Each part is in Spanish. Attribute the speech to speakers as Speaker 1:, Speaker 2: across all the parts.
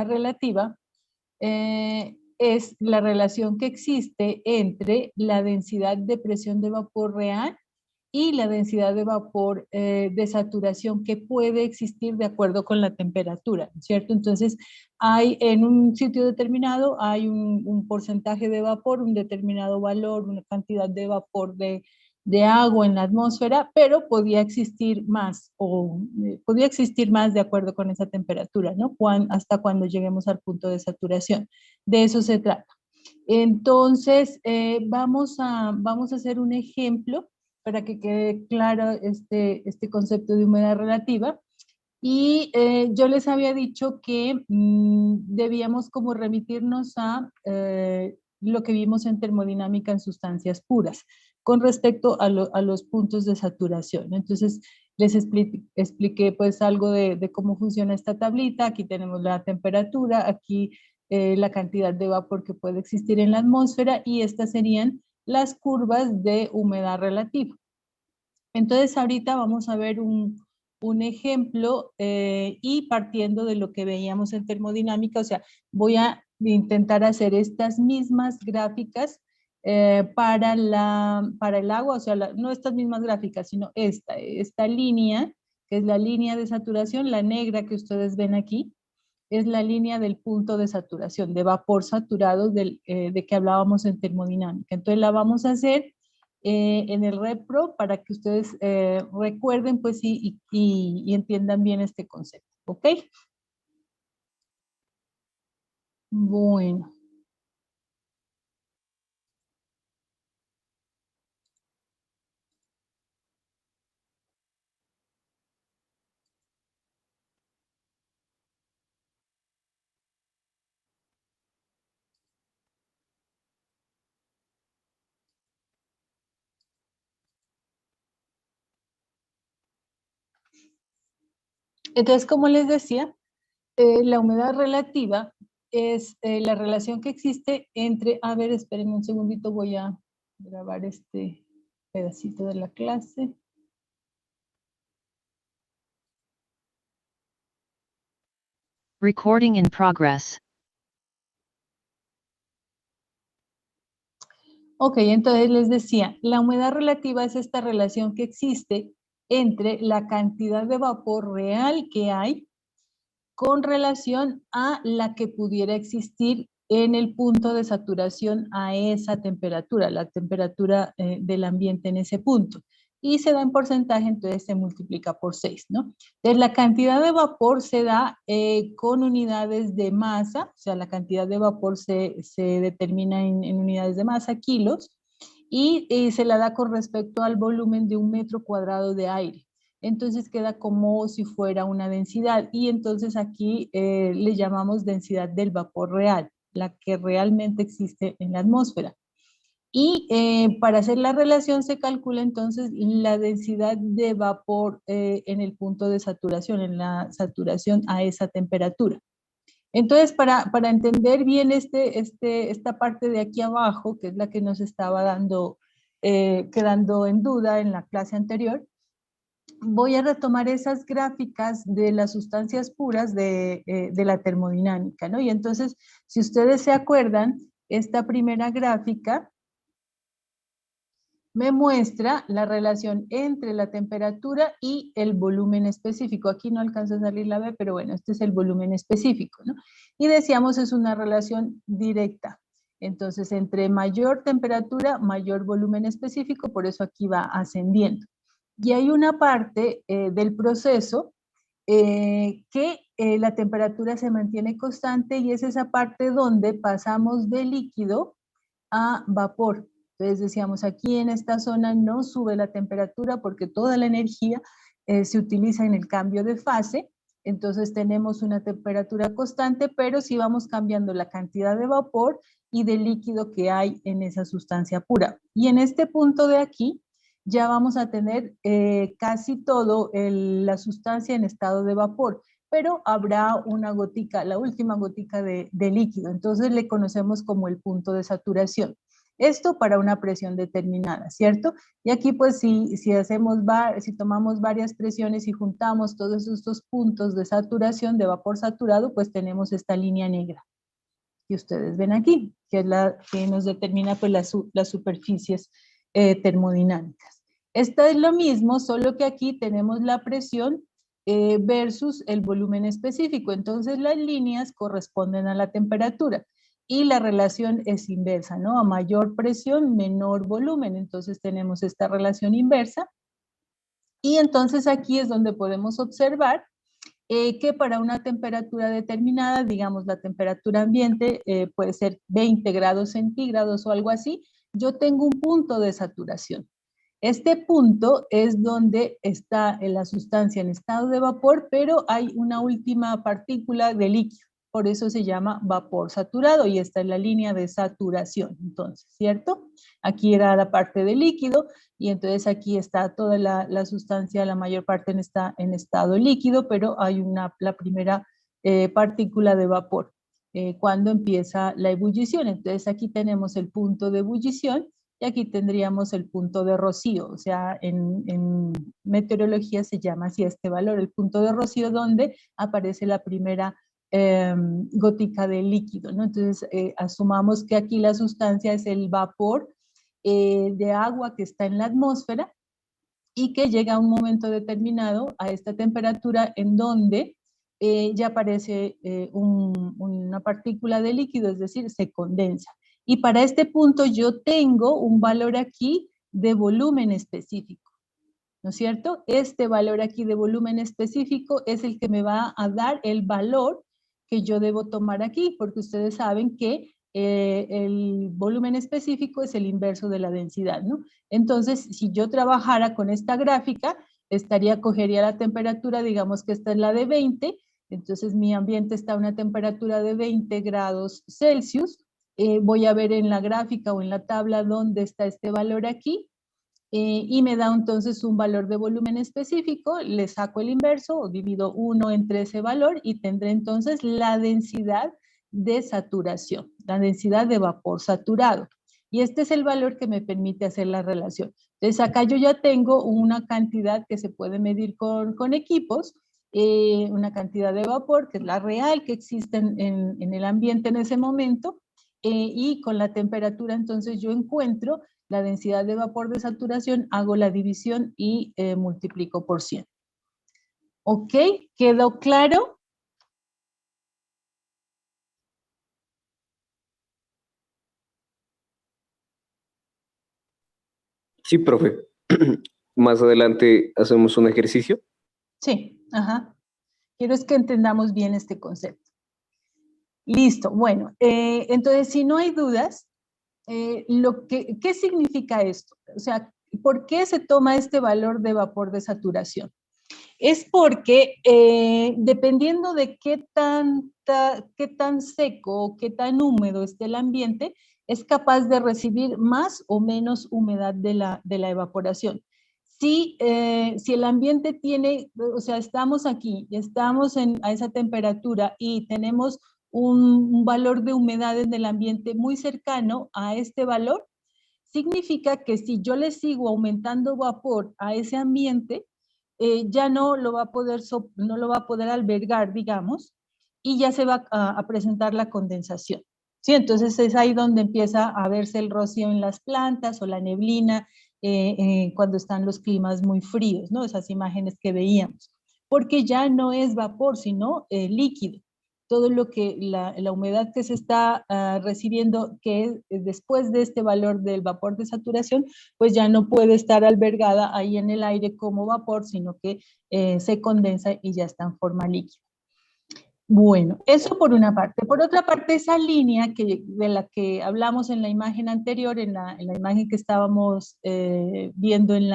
Speaker 1: relativa es la relación que existe entre la densidad de presión de vapor real y la densidad de vapor de saturación que puede existir de acuerdo con la temperatura, ¿cierto? Entonces, hay en un sitio determinado, hay un porcentaje de vapor, un determinado valor, una cantidad de vapor de agua en la atmósfera, pero podía existir más, podía existir más de acuerdo con esa temperatura, ¿no? Hasta cuando lleguemos al punto de saturación. De eso se trata. Entonces, vamos a hacer un ejemplo para que quede claro este concepto de humedad relativa. Y yo les había dicho que debíamos como remitirnos a lo que vimos en termodinámica en sustancias puras con respecto a los puntos de saturación. Entonces, les expliqué pues algo de cómo funciona esta tablita. Aquí tenemos la temperatura, aquí la cantidad de vapor que puede existir en la atmósfera y estas serían las curvas de humedad relativa. Entonces ahorita vamos a ver un ejemplo y partiendo de lo que veíamos en termodinámica, o sea, voy a intentar hacer estas mismas gráficas para el agua, o sea, no estas mismas gráficas, sino esta línea, que es la línea de saturación, la negra que ustedes ven aquí, es la línea del punto de saturación, de vapor saturado de que hablábamos en termodinámica. Entonces la vamos a hacer en el RepRo para que ustedes recuerden pues y entiendan bien este concepto, ¿ok? Bueno. Entonces, como les decía, la humedad relativa es la relación que existe entre, a ver, espérenme un segundito, voy a grabar este pedacito de la clase.
Speaker 2: Recording in progress.
Speaker 1: Ok, entonces les decía, la humedad relativa es esta relación que existe entre la cantidad de vapor real que hay con relación a la que pudiera existir en el punto de saturación a esa temperatura, la temperatura del ambiente en ese punto. Y se da en porcentaje, entonces se multiplica por 6, ¿no? Entonces la cantidad de vapor se da con unidades de masa, o sea, la cantidad de vapor se determina en unidades de masa, kilos, y se la da con respecto al volumen de 1 metro cuadrado de aire. Entonces queda como si fuera una densidad y entonces aquí le llamamos densidad del vapor real, la que realmente existe en la atmósfera. Y para hacer la relación se calcula entonces la densidad de vapor en el punto de saturación, en la saturación a esa temperatura. Entonces, para entender bien esta parte de aquí abajo, que es la que nos estaba quedando en duda en la clase anterior, voy a retomar esas gráficas de las sustancias puras de la termodinámica, ¿no? Y entonces, si ustedes se acuerdan, esta primera gráfica me muestra la relación entre la temperatura y el volumen específico. Aquí no alcanza a salir la B, pero bueno, este es el volumen específico, ¿no? Y decíamos es una relación directa. Entonces, entre mayor temperatura, mayor volumen específico, por eso aquí va ascendiendo. Y hay una parte del proceso que la temperatura se mantiene constante y es esa parte donde pasamos de líquido a vapor. Entonces decíamos, aquí en esta zona no sube la temperatura porque toda la energía se utiliza en el cambio de fase, entonces tenemos una temperatura constante, pero sí vamos cambiando la cantidad de vapor y de líquido que hay en esa sustancia pura. Y en este punto de aquí, ya vamos a tener casi todo la sustancia en estado de vapor, pero habrá una gotica, la última gotica de líquido, entonces le conocemos como el punto de saturación. Esto para una presión determinada, ¿cierto? Y aquí pues si tomamos varias presiones y juntamos todos estos puntos de saturación, de vapor saturado, pues tenemos esta línea negra que ustedes ven aquí, que es la que nos determina pues las superficies termodinámicas. Esta es lo mismo, solo que aquí tenemos la presión versus el volumen específico. Entonces las líneas corresponden a la temperatura y la relación es inversa, ¿no? A mayor presión, menor volumen. Entonces tenemos esta relación inversa. Y entonces aquí es donde podemos observar que para una temperatura determinada, digamos la temperatura ambiente puede ser 20 grados centígrados o algo así, yo tengo un punto de saturación. Este punto es donde está la sustancia en estado de vapor, pero hay una última partícula de líquido. Por eso se llama vapor saturado y esta es la línea de saturación, entonces, ¿cierto? Aquí era la parte de líquido y entonces aquí está toda la sustancia, la mayor parte en estado líquido, pero hay la primera partícula de vapor cuando empieza la ebullición. Entonces aquí tenemos el punto de ebullición y aquí tendríamos el punto de rocío, o sea, en meteorología se llama así este valor, el punto de rocío, donde aparece la primera gótica de líquido, ¿no? Entonces, asumamos que aquí la sustancia es el vapor de agua que está en la atmósfera y que llega a un momento determinado a esta temperatura en donde ya aparece una partícula de líquido, es decir, se condensa. Y para este punto yo tengo un valor aquí de volumen específico, ¿no es cierto? Este valor aquí de volumen específico es el que me va a dar el valor que yo debo tomar aquí, porque ustedes saben que el volumen específico es el inverso de la densidad, ¿no? Entonces, si yo trabajara con esta gráfica, cogería la temperatura, digamos que esta es la de 20, entonces mi ambiente está a una temperatura de 20 grados Celsius, voy a ver en la gráfica o en la tabla dónde está este valor aquí, y me da entonces un valor de volumen específico, le saco el inverso o divido 1 entre ese valor y tendré entonces la densidad de saturación, la densidad de vapor saturado. Y este es el valor que me permite hacer la relación. Entonces acá yo ya tengo una cantidad que se puede medir con equipos, una cantidad de vapor que es la real que existe en el ambiente en ese momento, y con la temperatura entonces yo encuentro la densidad de vapor de saturación, hago la división y multiplico por 100. ¿Ok? ¿Quedó claro?
Speaker 2: Sí, profe. Más adelante hacemos un ejercicio.
Speaker 1: Sí, ajá. Quiero es que entendamos bien este concepto. Listo, bueno, entonces si no hay dudas, ¿qué significa esto? O sea, ¿por qué se toma este valor de vapor de saturación? Es porque dependiendo de qué tan seco o qué tan húmedo esté el ambiente, es capaz de recibir más o menos humedad de la evaporación. Si el ambiente tiene, o sea, estamos aquí, estamos a esa temperatura y tenemos un valor de humedad en el ambiente muy cercano a este valor, significa que si yo le sigo aumentando vapor a ese ambiente, ya no lo va a poder albergar, digamos, y ya se va a presentar la condensación. ¿Sí? Entonces es ahí donde empieza a verse el rocío en las plantas o la neblina cuando están los climas muy fríos, ¿no? Esas imágenes que veíamos. Porque ya no es vapor, sino líquido. Todo lo que la humedad que se está recibiendo, que es después de este valor del vapor de saturación, pues ya no puede estar albergada ahí en el aire como vapor, sino que se condensa y ya está en forma líquida. Bueno, eso por una parte. Por otra parte, esa línea de la que hablamos en la imagen anterior, en la imagen que estábamos viendo en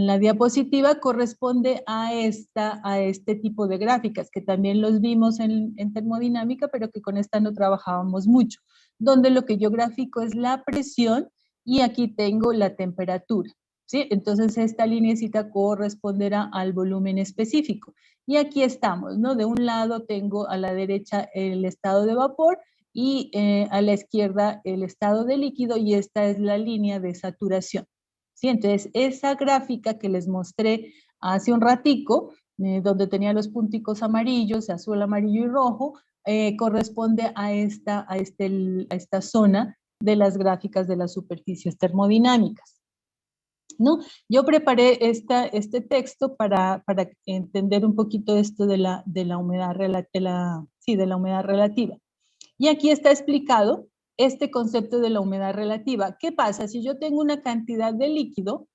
Speaker 1: la diapositiva, corresponde a este tipo de gráficas, que también los vimos en termodinámica, pero que con esta no trabajábamos mucho, donde lo que yo grafico es la presión y aquí tengo la temperatura. ¿Sí? Entonces esta lineecita corresponderá al volumen específico. Y aquí estamos, ¿no? De un lado tengo a la derecha el estado de vapor y a la izquierda el estado de líquido, y esta es la línea de saturación. ¿Sí? Entonces, esa gráfica que les mostré hace un ratico, donde tenía los punticos amarillos, azul, amarillo y rojo, corresponde a esta zona de las gráficas de las superficies termodinámicas, ¿no? Yo preparé este texto para entender un poquito esto de la humedad relativa. Y aquí está explicado este concepto de la humedad relativa. ¿Qué pasa? Si yo tengo una cantidad de líquido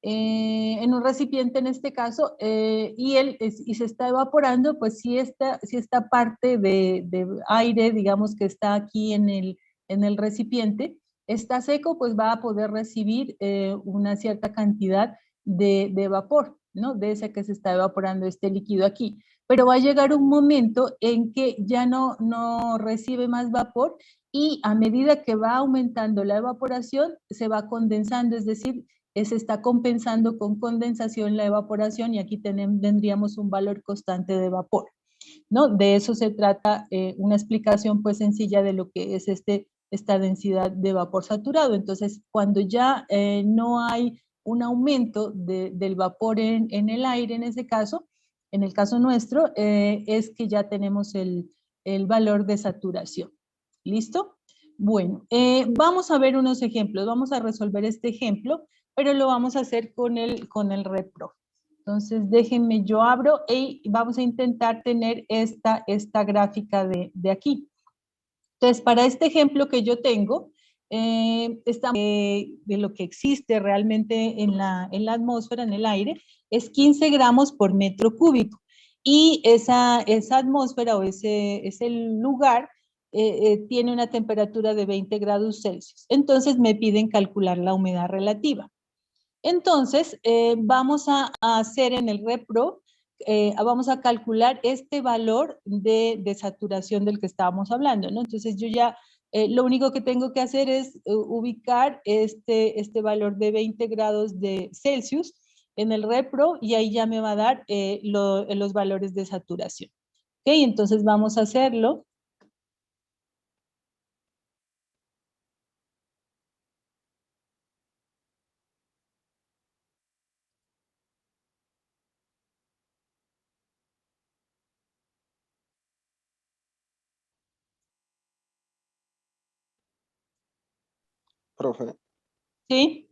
Speaker 1: en un recipiente en este caso, y se está evaporando, pues si esta parte de aire, digamos que está aquí en el recipiente, está seco, pues va a poder recibir una cierta cantidad de vapor, ¿no? De ese que se está evaporando este líquido aquí. Pero va a llegar un momento en que ya no recibe más vapor, y a medida que va aumentando la evaporación, se va condensando, es decir, se está compensando con condensación la evaporación, y aquí tendríamos un valor constante de vapor, ¿no? De eso se trata una explicación pues sencilla de lo que es esta densidad de vapor saturado. Entonces, cuando ya no hay un aumento del vapor en el aire, en ese caso, en el caso nuestro, es que ya tenemos el valor de saturación. ¿Listo? Bueno, vamos a ver unos ejemplos. Vamos a resolver este ejemplo, pero lo vamos a hacer con el RedProf. Entonces, déjenme, yo abro y vamos a intentar tener esta gráfica de aquí. Entonces, para este ejemplo que yo tengo, de lo que existe realmente en la atmósfera, en el aire, es 15 gramos por metro cúbico. Y esa atmósfera o ese lugar tiene una temperatura de 20 grados Celsius. Entonces, me piden calcular la humedad relativa. Entonces, vamos a hacer en el RedProf, vamos a calcular este valor de saturación del que estábamos hablando, ¿no? Entonces, yo ya, lo único que tengo que hacer es ubicar este valor de 20 grados de Celsius en el RedProf, y ahí ya me va a dar los valores de saturación. ¿Ok? Entonces, vamos a hacerlo.
Speaker 3: Profe,
Speaker 1: ¿Sí?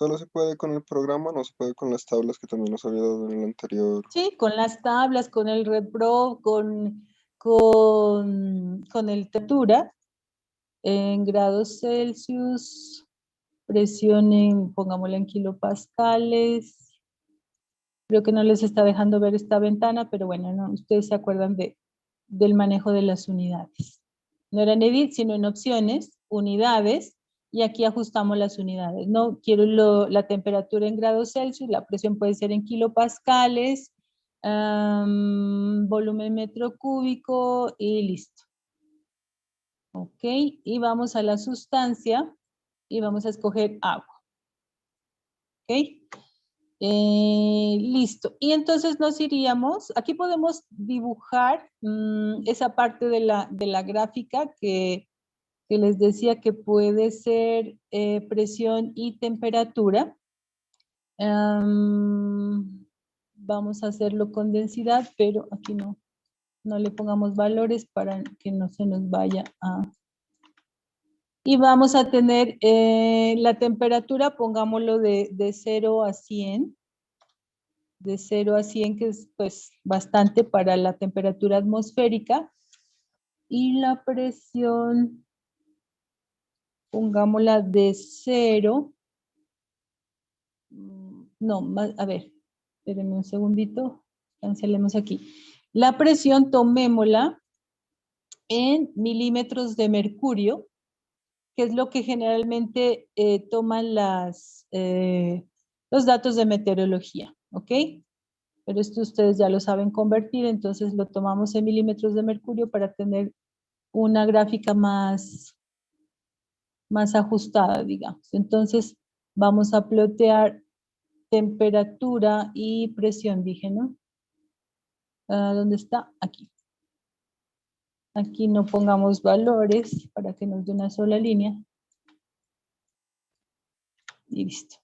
Speaker 3: ¿solo se puede con el programa, no se puede con las tablas que también nos había dado en el anterior?
Speaker 1: Sí, con las tablas, con el RedProf, con el temperatura en grados Celsius, presión pongámosla en kilopascales. Creo que no les está dejando ver esta ventana, pero bueno, no, ustedes se acuerdan del manejo de las unidades. No era en edit, sino en opciones, unidades, y aquí ajustamos las unidades. No quiero la temperatura en grados Celsius, la presión puede ser en kilopascales, volumen metro cúbico, y listo. Ok, y vamos a la sustancia y vamos a escoger agua. Ok, listo. Y entonces nos iríamos, aquí podemos dibujar esa parte de la gráfica que les decía que puede ser presión y temperatura. Vamos a hacerlo con densidad, pero aquí no le pongamos valores para que no se nos vaya a... Y vamos a tener la temperatura, pongámoslo de 0 a 100. De 0 a 100, que es pues bastante para la temperatura atmosférica. Y la presión, pongámosla de 0. No, a ver, espérenme un segundito, cancelemos aquí. La presión tomémosla en milímetros de mercurio, que es lo que generalmente toman los datos de meteorología, ¿ok? Pero esto ustedes ya lo saben convertir, entonces lo tomamos en milímetros de mercurio para tener una gráfica más ajustada, digamos. Entonces, vamos a plotear temperatura y presión, dije, ¿no? ¿Dónde está? Aquí. Aquí no pongamos valores para que nos dé una sola línea. Y listo.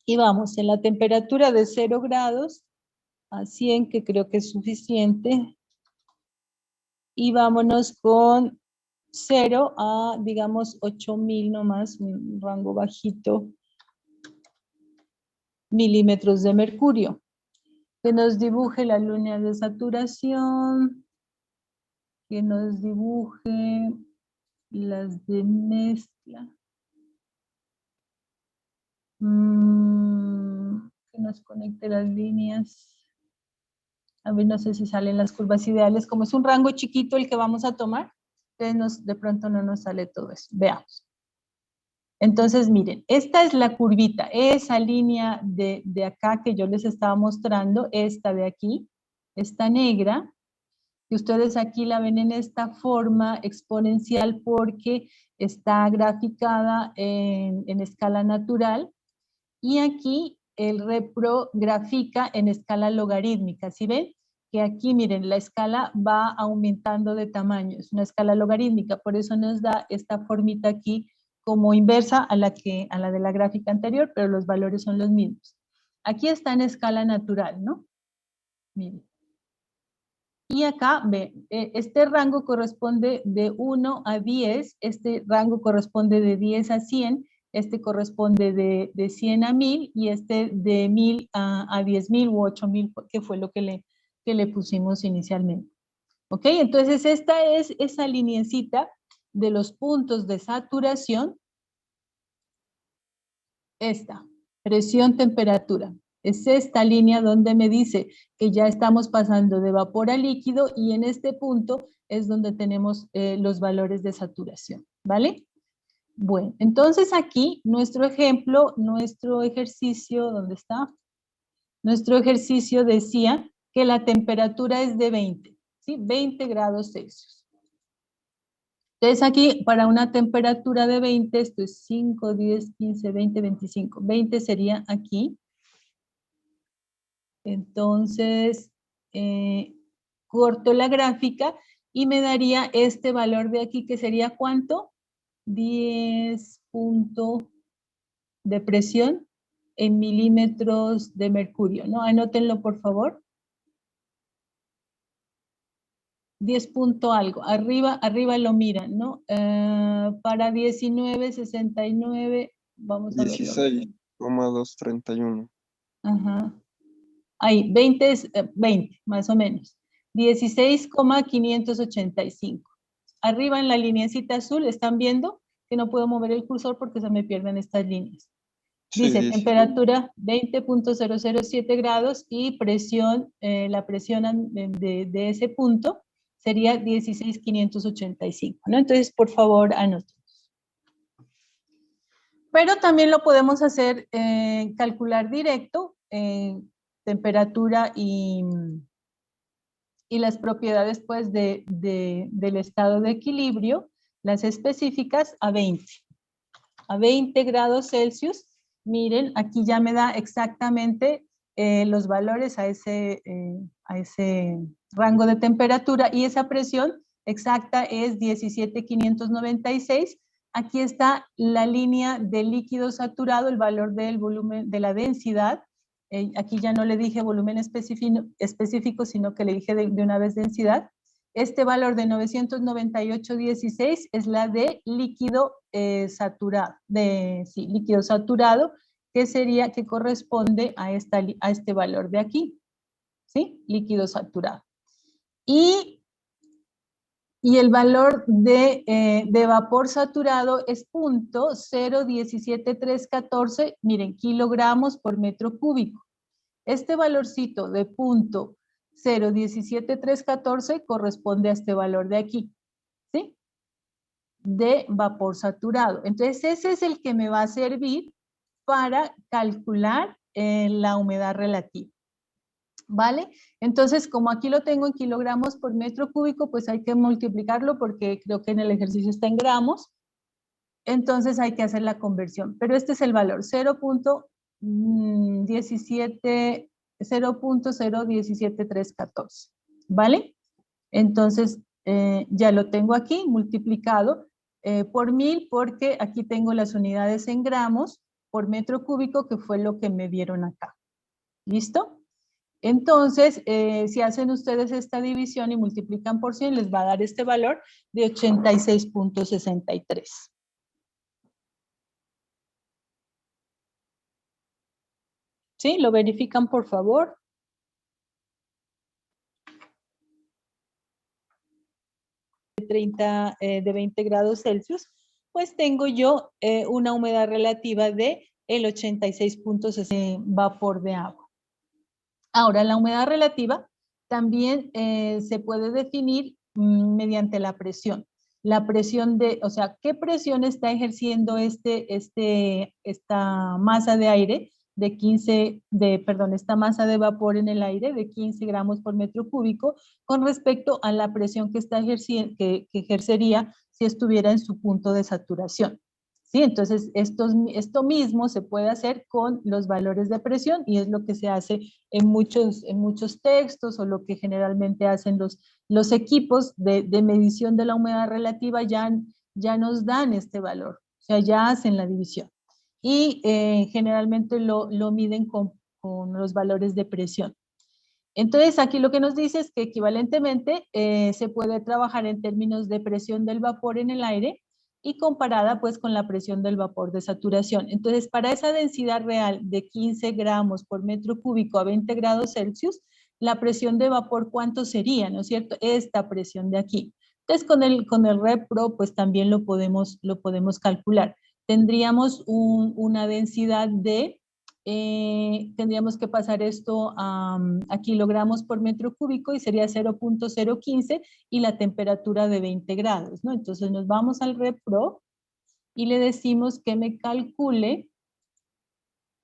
Speaker 1: Y vamos, en la temperatura de 0 grados a 100, que creo que es suficiente. Y vámonos con 0 a, digamos, 8000 nomás, un rango bajito, milímetros de mercurio. Que nos dibuje la línea de saturación, que nos dibuje las de mezcla. Que nos conecte las líneas. A ver, no sé si salen las curvas ideales. Como es un rango chiquito el que vamos a tomar, entonces de pronto no nos sale todo eso. Veamos. Entonces, miren, esta es la curvita, esa línea de acá que yo les estaba mostrando, esta de aquí, esta negra, que ustedes aquí la ven en esta forma exponencial porque está graficada en escala natural, y aquí el repro grafica en escala logarítmica. ¿Sí ven? Que aquí, miren, la escala va aumentando de tamaño, es una escala logarítmica, por eso nos da esta formita aquí como inversa a la de la gráfica anterior, pero los valores son los mismos. Aquí está en escala natural, ¿no? Miren. Y acá, ven, este rango corresponde de 1 a 10, este rango corresponde de 10 a 100, este corresponde de 100 a 1000 y este de 1000 a 10.000 u 8000, que fue lo que le pusimos inicialmente. ¿Ok? Entonces esta es esa lineecita de los puntos de saturación. Esta, presión, temperatura. Es esta línea donde me dice que ya estamos pasando de vapor a líquido y en este punto es donde tenemos los valores de saturación, ¿vale? Bueno, entonces aquí nuestro ejemplo, nuestro ejercicio, ¿dónde está? Nuestro ejercicio decía que la temperatura es de 20, ¿sí? 20 grados Celsius. Entonces aquí para una temperatura de 20, esto es 5, 10, 15, 20, 25. 20 sería aquí. Entonces, corto la gráfica y me daría este valor de aquí, que sería ¿cuánto? 10 puntos de presión en milímetros de mercurio, ¿no? Anótenlo, por favor. 10 punto algo, arriba lo miran, ¿no? Para 19,69, vamos a verlo.
Speaker 3: 16,231.
Speaker 1: Ajá. Ahí, 20 es 20, más o menos. 16,585. Arriba en la lineecita azul, ¿están viendo? Que no puedo mover el cursor porque se me pierden estas líneas. Dice,
Speaker 3: Sí,
Speaker 1: temperatura 20.007 grados y presión, la presión de ese punto sería 16,585, ¿no? Entonces, por favor, anoten. Pero también lo podemos hacer, calcular directo, temperatura y las propiedades, pues, del estado de equilibrio, las específicas a 20. A 20 grados Celsius, miren, aquí ya me da exactamente los valores a ese rango de temperatura, y esa presión exacta es 17,596. Aquí está la línea de líquido saturado, el valor del volumen, de la densidad. Aquí ya no le dije volumen específico, sino que le dije de una vez densidad. Este valor de 998,16 es la de líquido saturado, líquido saturado, que corresponde a este valor de aquí, ¿sí? Líquido saturado. Y el valor de vapor saturado es 0.017314, miren, kilogramos por metro cúbico. Este valorcito de 0.017314 corresponde a este valor de aquí, ¿sí? De vapor saturado. Entonces ese es el que me va a servir para calcular la humedad relativa. ¿Vale? Entonces, como aquí lo tengo en kilogramos por metro cúbico, pues hay que multiplicarlo porque creo que en el ejercicio está en gramos. Entonces hay que hacer la conversión. Pero este es el valor, 0.017,314. ¿Vale? Entonces, Ya lo tengo aquí multiplicado por 1000 porque aquí tengo las unidades en gramos por metro cúbico, que fue lo que me dieron acá. ¿Listo? Entonces, si hacen ustedes esta división y multiplican por 100, les va a dar este valor de 86.63. ¿Sí? ¿Lo verifican, por favor? De 20 grados Celsius, pues tengo yo una humedad relativa de el 86.60 vapor de agua. Ahora, la humedad relativa también se puede definir mediante la presión. La presión o sea, ¿qué presión está ejerciendo esta masa de aire esta masa de vapor en el aire de 15 gramos por metro cúbico con respecto a la presión que está ejerciendo, que ejercería si estuviera en su punto de saturación? ¿Sí? Entonces, esto mismo se puede hacer con los valores de presión y es lo que se hace en muchos textos, o lo que generalmente hacen los equipos de medición de la humedad relativa. Ya nos dan este valor, o sea, ya hacen la división. Y generalmente lo miden con los valores de presión. Entonces, aquí lo que nos dice es que equivalentemente se puede trabajar en términos de presión del vapor en el aire y comparada pues con la presión del vapor de saturación. Entonces, para esa densidad real de 15 gramos por metro cúbico a 20 grados Celsius, la presión de vapor, ¿cuánto sería? ¿No es cierto? Esta presión de aquí. Entonces, con el REPRO, pues también lo podemos calcular. Tendríamos una densidad de, tendríamos que pasar esto a kilogramos por metro cúbico y sería 0.015 y la temperatura de 20 grados, ¿no? Entonces nos vamos al REPRO y le decimos que me calcule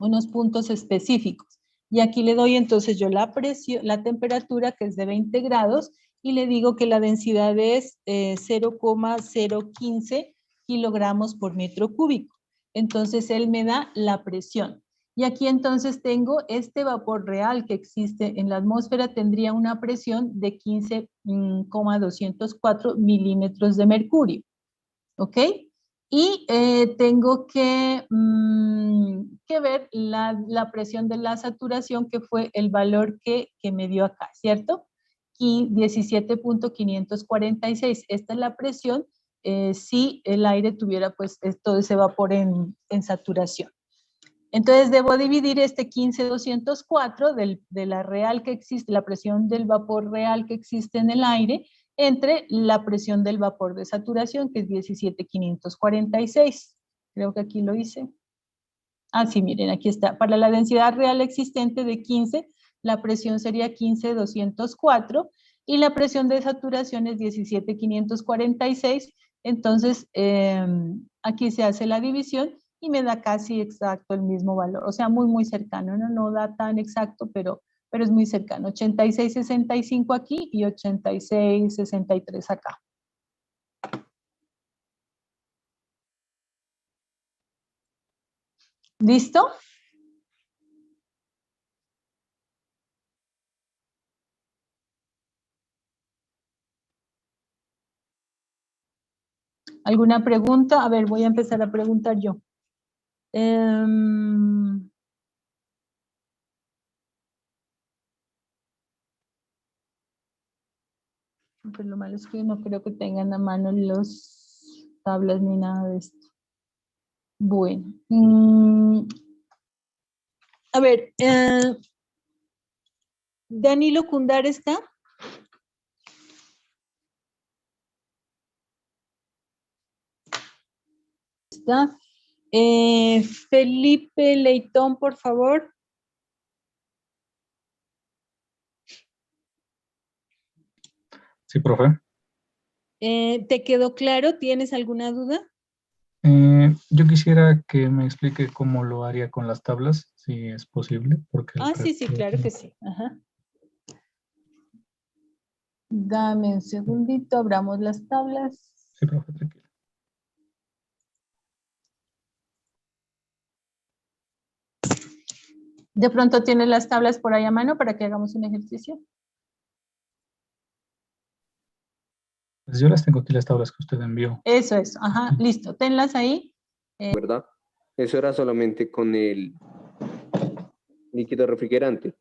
Speaker 1: unos puntos específicos. Y aquí le doy entonces yo la temperatura, que es de 20 grados, y le digo que la densidad es 0.015 kilogramos por metro cúbico. Entonces él me da la presión. Y aquí entonces tengo este vapor real que existe en la atmósfera, tendría una presión de 15,204 milímetros de mercurio. ¿Ok? Y tengo que ver la presión de la saturación, que fue el valor que me dio acá, ¿cierto? Y 17.546. Esta es la presión si el aire tuviera pues todo ese vapor en saturación. Entonces debo dividir este 15.204 de la real que existe, la presión del vapor real que existe en el aire, entre la presión del vapor de saturación, que es 17.546. Creo que aquí lo hice. Ah, sí, miren, aquí está. Para la densidad real existente de 15, la presión sería 15.204 y la presión de saturación es 17.546. Entonces, aquí se hace la división y me da casi exacto el mismo valor. O sea, muy, muy cercano. No da tan exacto, pero es muy cercano. 86.65 aquí y 86.63 acá. ¿Listo? ¿Alguna pregunta? A ver, voy a empezar a preguntar yo. Pues lo malo es que no creo que tengan a mano las tablas ni nada de esto. Bueno. A ver, Danilo Cundar está. Está. Felipe Leitón, por favor.
Speaker 4: Sí, profe.
Speaker 1: ¿Te quedó claro? ¿Tienes alguna duda?
Speaker 4: Yo quisiera que me explique cómo lo haría con las tablas, si es posible, porque
Speaker 1: Sí, claro que sí. Ajá. Dame un segundito, abramos las tablas.
Speaker 4: Sí, profe, tranquilo.
Speaker 1: De pronto tienes las tablas por ahí a mano para que hagamos un ejercicio.
Speaker 4: Pues yo las tengo aquí las tablas que usted envió.
Speaker 1: Eso, ajá, listo, tenlas ahí.
Speaker 2: ¿Verdad? Eso era solamente con el líquido refrigerante.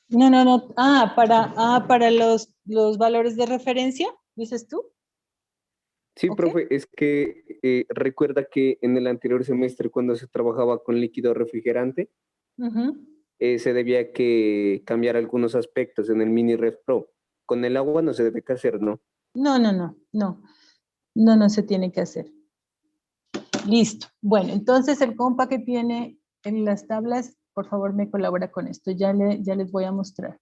Speaker 1: No, para los valores de referencia, dices tú.
Speaker 2: Sí,
Speaker 1: ¿Ok?
Speaker 2: profe, es que recuerda que en el anterior semestre cuando se trabajaba con líquido refrigerante,
Speaker 1: Ujú.
Speaker 2: se debía que cambiar algunos aspectos en el Mini Ref Pro. Con el agua no se debe que hacer, ¿no?
Speaker 1: No se tiene que hacer. Listo. Bueno, entonces el compa que tiene en las tablas, por favor me colabora con esto. Ya les voy a mostrar.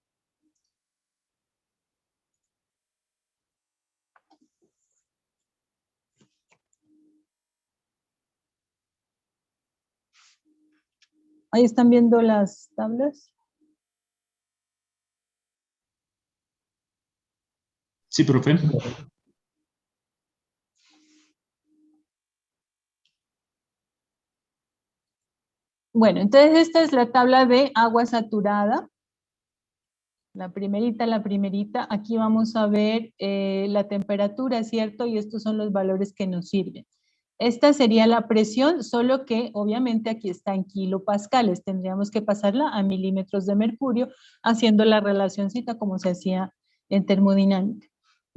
Speaker 1: Ahí están viendo las tablas.
Speaker 5: Sí, profe.
Speaker 1: Bueno, entonces esta es la tabla de agua saturada. La primerita. Aquí vamos a ver la temperatura, ¿cierto? Y estos son los valores que nos sirven. Esta sería la presión, solo que obviamente aquí está en kilopascales. Tendríamos que pasarla a milímetros de mercurio, haciendo la relacioncita como se hacía en termodinámica.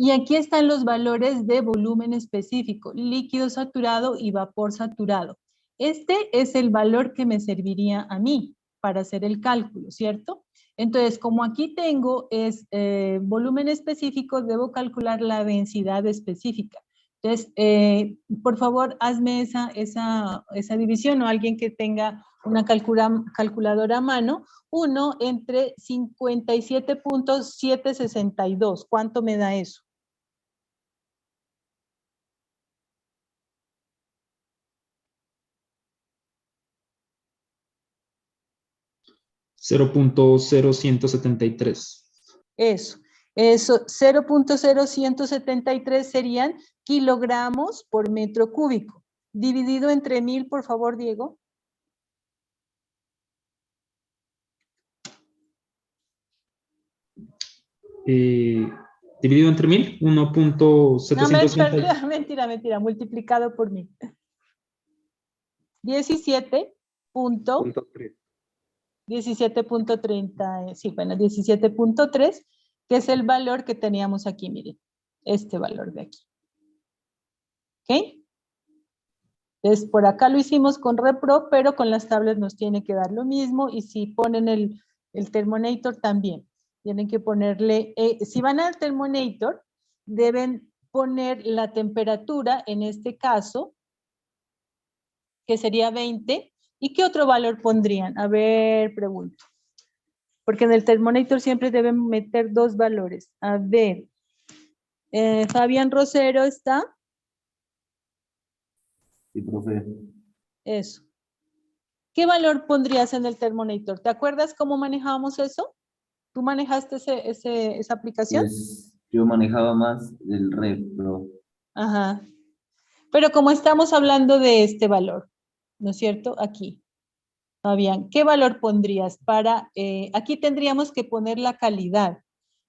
Speaker 1: Y aquí están los valores de volumen específico, líquido saturado y vapor saturado. Este es el valor que me serviría a mí para hacer el cálculo, ¿cierto? Entonces, como aquí tengo volumen específico, debo calcular la densidad específica. Entonces, por favor, hazme esa división, o alguien que tenga una calculadora a mano. 1 entre 57.762. ¿Cuánto me da eso?
Speaker 5: $0.0173.
Speaker 1: Eso, 0.0173 serían kilogramos por metro cúbico. Dividido entre 1000, por favor, Diego.
Speaker 5: Dividido entre 1000,
Speaker 1: No,
Speaker 5: 1.730.
Speaker 1: mentira, multiplicado por 1000. 17 punto,
Speaker 2: Punto 3.
Speaker 1: 17.30, sí, bueno, 17.3, que es el valor que teníamos aquí, miren, este valor de aquí. ¿Ok? Entonces, por acá lo hicimos con Repro, pero con las tablas nos tiene que dar lo mismo, y si ponen el Thermonator también. Tienen que ponerle, si van al Thermonator, deben poner la temperatura, en este caso, que sería 20, ¿y qué otro valor pondrían? A ver, pregunto. Porque en el Thermonator siempre deben meter dos valores. A ver, Fabián Rosero está.
Speaker 6: Sí, profe.
Speaker 1: Eso. ¿Qué valor pondrías en el Thermonator? ¿Te acuerdas cómo manejábamos eso? ¿Tú manejaste esa aplicación?
Speaker 6: Pues yo manejaba más el ref, pero
Speaker 1: Ajá. Pero como estamos hablando de este valor, ¿no es cierto? Aquí, Fabián, ¿qué valor pondrías para, aquí tendríamos que poner la calidad.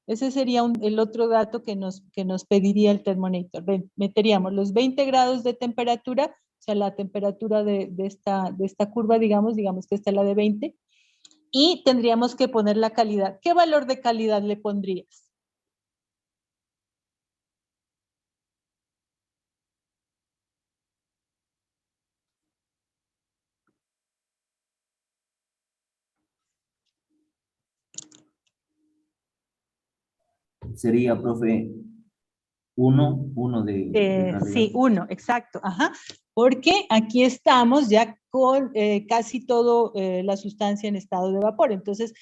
Speaker 1: Ese sería el otro dato que nos pediría el Thermonator. Meteríamos los 20 grados de temperatura, o sea, la temperatura de esta curva, digamos que esta es la de 20, y tendríamos que poner la calidad. ¿Qué valor de calidad le pondrías?
Speaker 6: sería, profe, uno de calidad.
Speaker 1: Sí, 1, exacto. Ajá. Porque aquí estamos ya con casi todo la sustancia en estado de vapor. Entonces,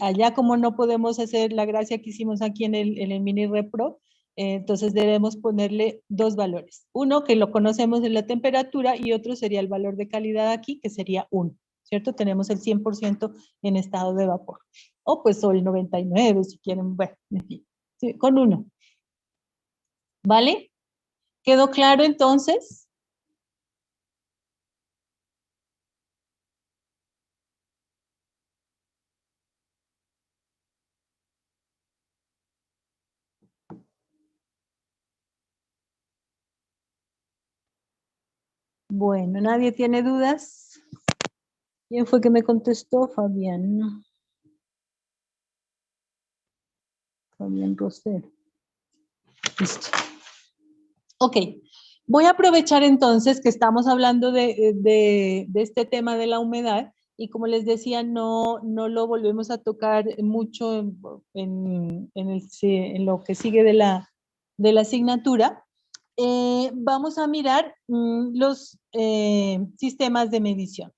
Speaker 1: allá como no podemos hacer la gracia que hicimos aquí en el Mini Repro, entonces debemos ponerle dos valores. Uno que lo conocemos de la temperatura, y otro sería el valor de calidad aquí, que sería 1, ¿cierto? Tenemos el 100% en estado de vapor. O pues o el 99 si quieren, bueno, en fin, sí, con 1. ¿Vale? ¿Quedó claro entonces? Bueno, ¿nadie tiene dudas? ¿Quién fue que me contestó? Fabián. Fabián Rosero. Listo. Ok. Voy a aprovechar entonces que estamos hablando de este tema de la humedad y como les decía, no lo volvemos a tocar mucho en lo que sigue de la asignatura. Vamos a mirar los sistemas de medición.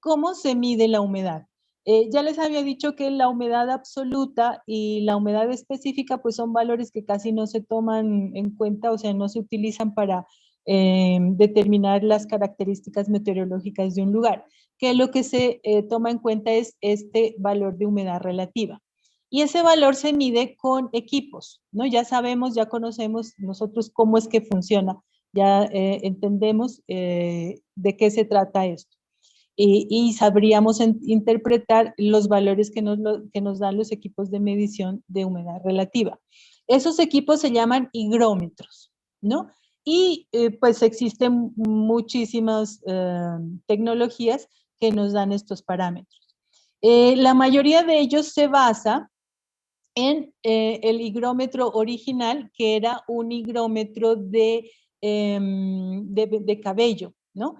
Speaker 1: ¿Cómo se mide la humedad? Ya les había dicho que la humedad absoluta y la humedad específica pues son valores que casi no se toman en cuenta, o sea, no se utilizan para determinar las características meteorológicas de un lugar, que lo que se toma en cuenta es este valor de humedad relativa. Y ese valor se mide con equipos, ¿no? Ya sabemos, ya conocemos nosotros cómo es que funciona, ya entendemos de qué se trata esto. Y sabríamos interpretar los valores que nos dan los equipos de medición de humedad relativa. Esos equipos se llaman higrómetros, ¿no? Y pues existen muchísimas tecnologías que nos dan estos parámetros. La mayoría de ellos se basa en el higrómetro original, que era un higrómetro de cabello, ¿no?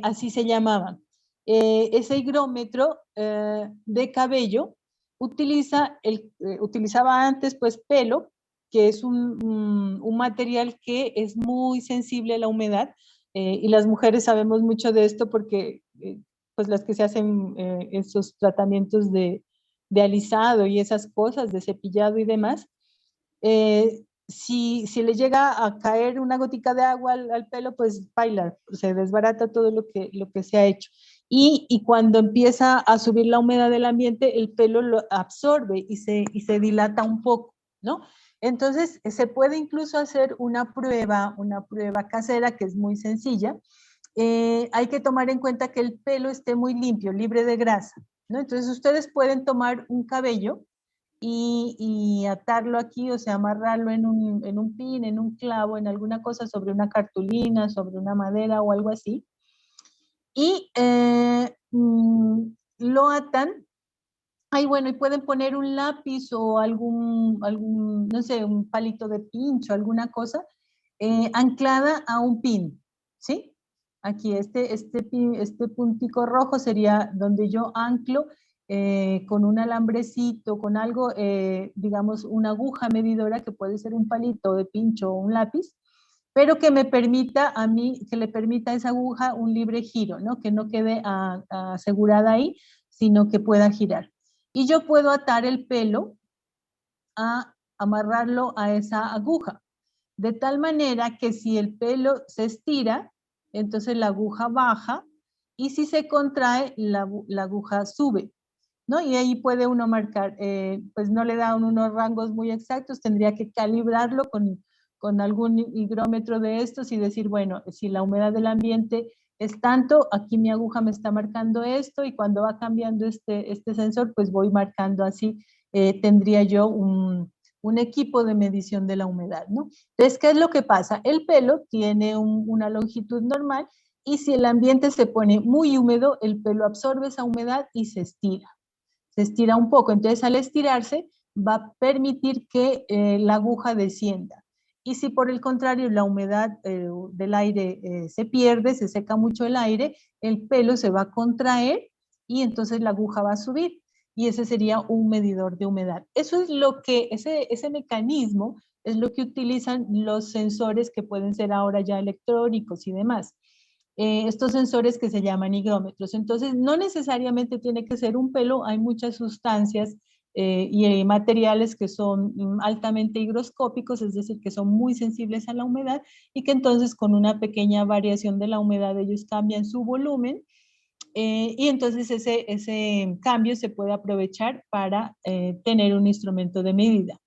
Speaker 1: Así se llamaban. Ese higrómetro de cabello utilizaba antes pues pelo, que es un material que es muy sensible a la humedad, y las mujeres sabemos mucho de esto porque pues las que se hacen esos tratamientos de alisado y esas cosas, de cepillado y demás, si le llega a caer una gotica de agua al pelo, pues baila, se desbarata todo lo que se ha hecho. Y cuando empieza a subir la humedad del ambiente, el pelo lo absorbe y se dilata un poco, ¿no? Entonces, se puede incluso hacer una prueba casera que es muy sencilla. Hay que tomar en cuenta que el pelo esté muy limpio, libre de grasa, ¿no? Entonces, ustedes pueden tomar un cabello y atarlo aquí, o sea, amarrarlo en un pin, en un clavo, en alguna cosa, sobre una cartulina, sobre una madera o algo así. Y lo atan. Ay, bueno, y pueden poner un lápiz o algún, no sé, un palito de pincho, alguna cosa, anclada a un pin, ¿sí? Aquí este puntico rojo sería donde yo anclo con un alambrecito, con algo, digamos, una aguja medidora que puede ser un palito de pincho o un lápiz, pero que me permita a mí, que le permita a esa aguja un libre giro, ¿no? Que no quede asegurada ahí, sino que pueda girar. Y yo puedo atar el pelo amarrarlo a esa aguja, de tal manera que si el pelo se estira, entonces la aguja baja, y si se contrae, la aguja sube, ¿no? Y ahí puede uno marcar, pues no le da unos rangos muy exactos, tendría que calibrarlo con algún higrómetro de estos y decir, bueno, si la humedad del ambiente es tanto, aquí mi aguja me está marcando esto, y cuando va cambiando este sensor, pues voy marcando así, tendría yo un equipo de medición de la humedad, ¿no? Entonces, ¿qué es lo que pasa? El pelo tiene una longitud normal, y si el ambiente se pone muy húmedo, el pelo absorbe esa humedad y se estira un poco. Entonces, al estirarse, va a permitir que la aguja descienda. Y si por el contrario la humedad del aire se pierde, se seca mucho el aire, el pelo se va a contraer y entonces la aguja va a subir. Y ese sería un medidor de humedad. Eso es lo que, ese mecanismo es lo que utilizan los sensores que pueden ser ahora ya electrónicos y demás. Estos sensores que se llaman higrómetros. Entonces, no necesariamente tiene que ser un pelo, hay muchas sustancias y materiales que son altamente higroscópicos, es decir, que son muy sensibles a la humedad, y que entonces con una pequeña variación de la humedad ellos cambian su volumen, y entonces ese cambio se puede aprovechar para tener un instrumento de medida.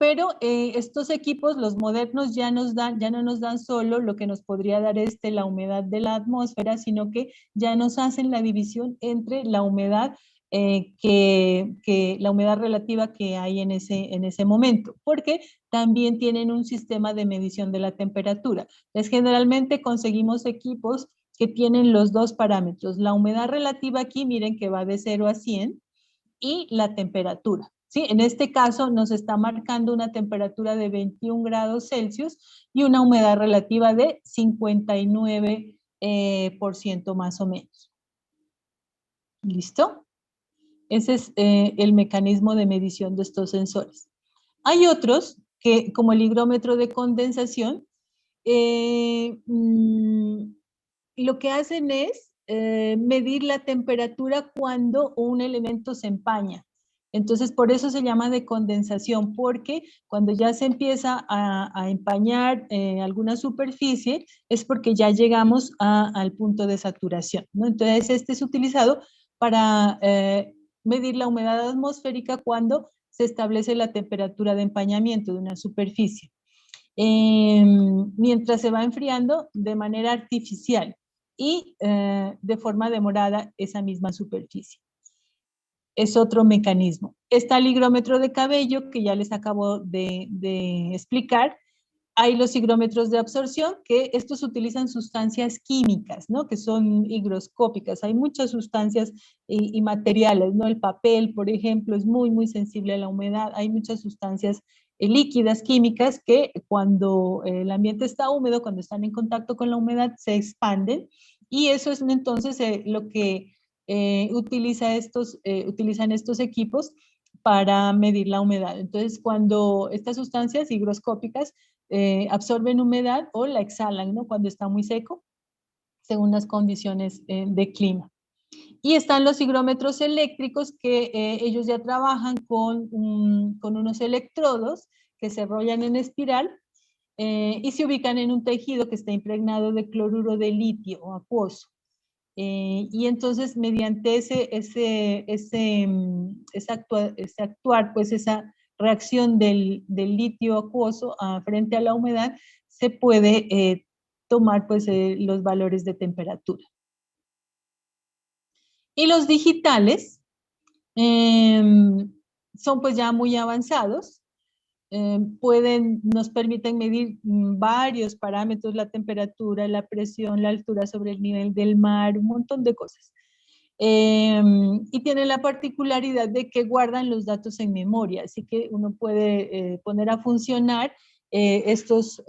Speaker 1: Pero estos equipos, los modernos, ya no nos dan solo lo que nos podría dar la humedad de la atmósfera, sino que ya nos hacen la división entre la humedad que la humedad relativa que hay en ese momento, porque también tienen un sistema de medición de la temperatura. Entonces, generalmente conseguimos equipos que tienen los dos parámetros. La humedad relativa aquí, miren que va de 0 a 100, y la temperatura. ¿Sí? En este caso nos está marcando una temperatura de 21 grados Celsius y una humedad relativa de 59% más o menos. ¿Listo? Ese es el mecanismo de medición de estos sensores. Hay otros que, como el higrómetro de condensación, lo que hacen es medir la temperatura cuando un elemento se empaña. Entonces, por eso se llama de condensación, porque cuando ya se empieza a empañar alguna superficie, es porque ya llegamos al punto de saturación, ¿no? Entonces, este es utilizado para medir la humedad atmosférica cuando se establece la temperatura de empañamiento de una superficie. Mientras se va enfriando de manera artificial y de forma demorada esa misma superficie. Es otro mecanismo. Está el higrómetro de cabello, que ya les acabo de explicar. Hay los higrómetros de absorción, que estos utilizan sustancias químicas, ¿no? Que son higroscópicas. Hay muchas sustancias y materiales, ¿no? El papel, por ejemplo, es muy, muy sensible a la humedad. Hay muchas sustancias líquidas químicas que cuando el ambiente está húmedo, cuando están en contacto con la humedad, se expanden. Y eso es entonces lo que utilizan estos equipos para medir la humedad. Entonces, cuando estas sustancias higroscópicas absorben humedad o la exhalan, ¿no? Cuando está muy seco, según las condiciones de clima. Y están los higrómetros eléctricos que ellos ya trabajan con unos electrodos que se enrollan en espiral y se ubican en un tejido que está impregnado de cloruro de litio o acuoso. Y entonces mediante ese actuar, pues esa reacción del litio acuoso frente a la humedad, se puede tomar pues los valores de temperatura. Y los digitales son pues ya muy avanzados. Nos permiten medir varios parámetros, la temperatura, la presión, la altura sobre el nivel del mar, un montón de cosas. Y tienen la particularidad de que guardan los datos en memoria, así que uno puede poner a funcionar estos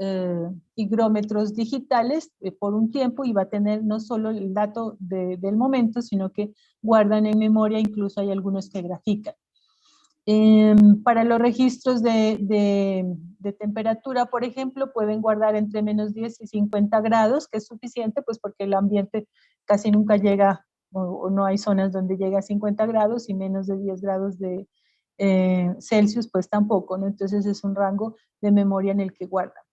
Speaker 1: higrómetros digitales por un tiempo y va a tener no solo el dato del momento, sino que guardan en memoria, incluso hay algunos que grafican. Para los registros de temperatura, por ejemplo, pueden guardar entre menos 10 y 50 grados, que es suficiente, pues porque el ambiente casi nunca llega, o no hay zonas donde llega a 50 grados, y menos de 10 grados de Celsius, pues tampoco, ¿no? Entonces es un rango de memoria en el que guardan.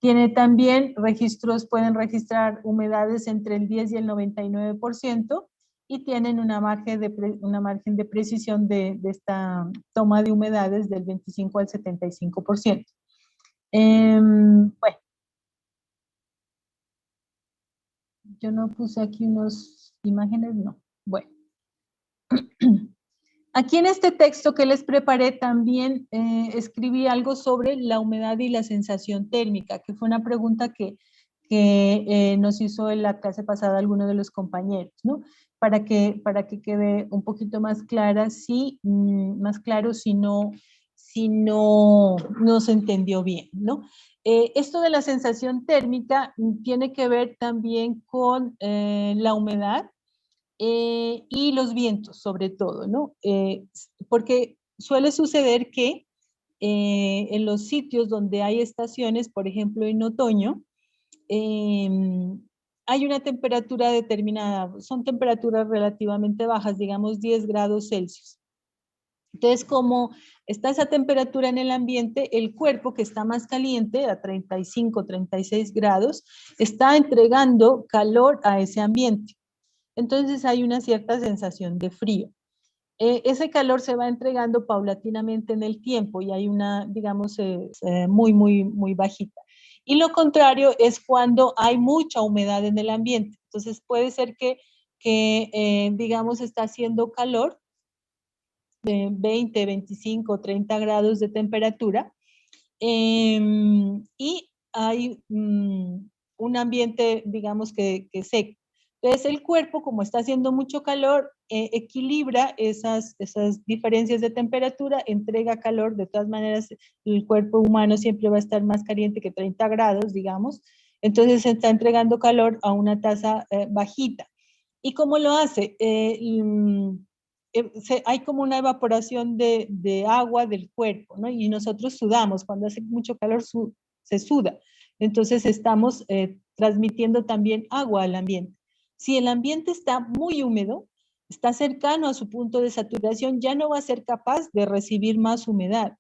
Speaker 1: Tiene también registros, pueden registrar humedades entre el 10 y el 99%, y tienen una margen de precisión de esta toma de humedades del 25 al 75%. Bueno, yo no puse aquí unas imágenes, no. Bueno. Aquí en este texto que les preparé también escribí algo sobre la humedad y la sensación térmica, que fue una pregunta que nos hizo en la clase pasada alguno de los compañeros, ¿no? Para que quede un poquito más clara, más claro si no se entendió bien, ¿no? Esto de la sensación térmica tiene que ver también con la humedad y los vientos, sobre todo, ¿no? Porque suele suceder que en los sitios donde hay estaciones, por ejemplo en otoño, hay una temperatura determinada, son temperaturas relativamente bajas, digamos 10 grados Celsius. Entonces, como está esa temperatura en el ambiente, el cuerpo que está más caliente, a 35, 36 grados, está entregando calor a ese ambiente. Entonces hay una cierta sensación de frío. Ese calor se va entregando paulatinamente en el tiempo y hay una, digamos, muy, muy, muy bajita. Y lo contrario es cuando hay mucha humedad en el ambiente. Entonces puede ser que digamos, está haciendo calor, 20, 25, 30 grados de temperatura, y hay un ambiente, digamos que seco. Entonces el cuerpo, como está haciendo mucho calor, equilibra esas diferencias de temperatura, entrega calor. De todas maneras, el cuerpo humano siempre va a estar más caliente que 30 grados, digamos. Entonces se está entregando calor a una tasa bajita. ¿Y cómo lo hace? Hay como una evaporación de agua del cuerpo, ¿no? Y nosotros sudamos. Cuando hace mucho calor se suda. Entonces estamos transmitiendo también agua al ambiente. Si el ambiente está muy húmedo, está cercano a su punto de saturación, ya no va a ser capaz de recibir más humedad.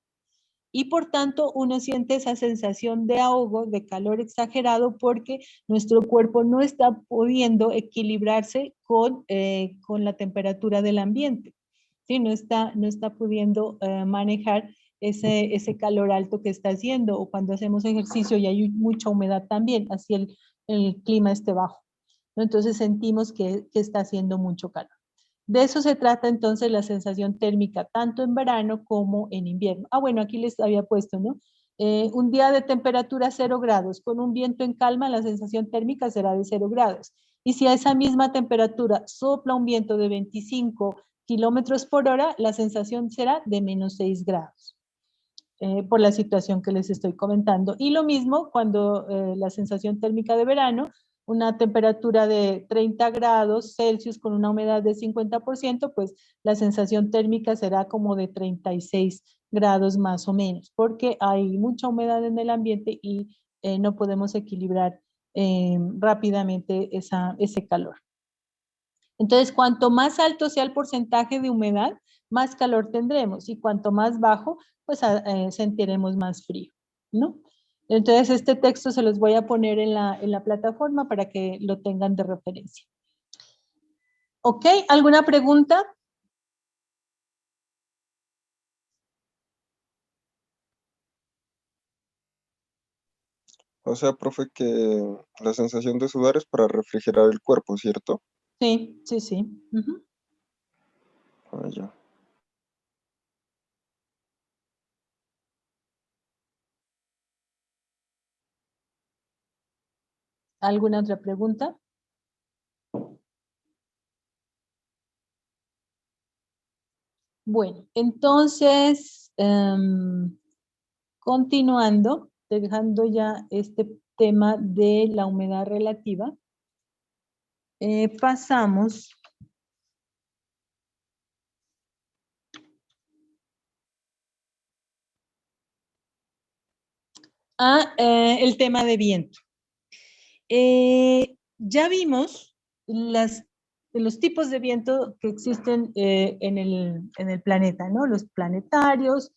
Speaker 1: Y por tanto, uno siente esa sensación de ahogo, de calor exagerado, porque nuestro cuerpo no está pudiendo equilibrarse con la temperatura del ambiente. ¿Sí? No está pudiendo manejar ese calor alto que está haciendo, o cuando hacemos ejercicio y hay mucha humedad también, así el clima esté bajo, ¿no? Entonces sentimos que está haciendo mucho calor. De eso se trata entonces la sensación térmica, tanto en verano como en invierno. Bueno, aquí les había puesto, ¿no? Un día de temperatura 0 grados, con un viento en calma, la sensación térmica será de 0 grados. Y si a esa misma temperatura sopla un viento de 25 kilómetros por hora, la sensación será de menos 6 grados. Por la situación que les estoy comentando. Y lo mismo cuando la sensación térmica de verano, una temperatura de 30 grados Celsius con una humedad de 50%, pues la sensación térmica será como de 36 grados más o menos, porque hay mucha humedad en el ambiente y no podemos equilibrar rápidamente ese calor. Entonces, cuanto más alto sea el porcentaje de humedad, más calor tendremos, y cuanto más bajo, pues sentiremos más frío, ¿no? Entonces, este texto se los voy a poner en la plataforma para que lo tengan de referencia. ¿Ok? ¿Alguna pregunta?
Speaker 3: O sea, profe, que la sensación de sudar es para refrigerar el cuerpo, ¿cierto?
Speaker 1: Sí, sí, sí. Uh-huh.
Speaker 3: Ah, ya.
Speaker 1: ¿Alguna otra pregunta? Bueno, entonces, continuando, dejando ya este tema de la humedad relativa, pasamos a el tema de viento. Ya vimos los tipos de viento que existen en el planeta, ¿no? Los planetarios,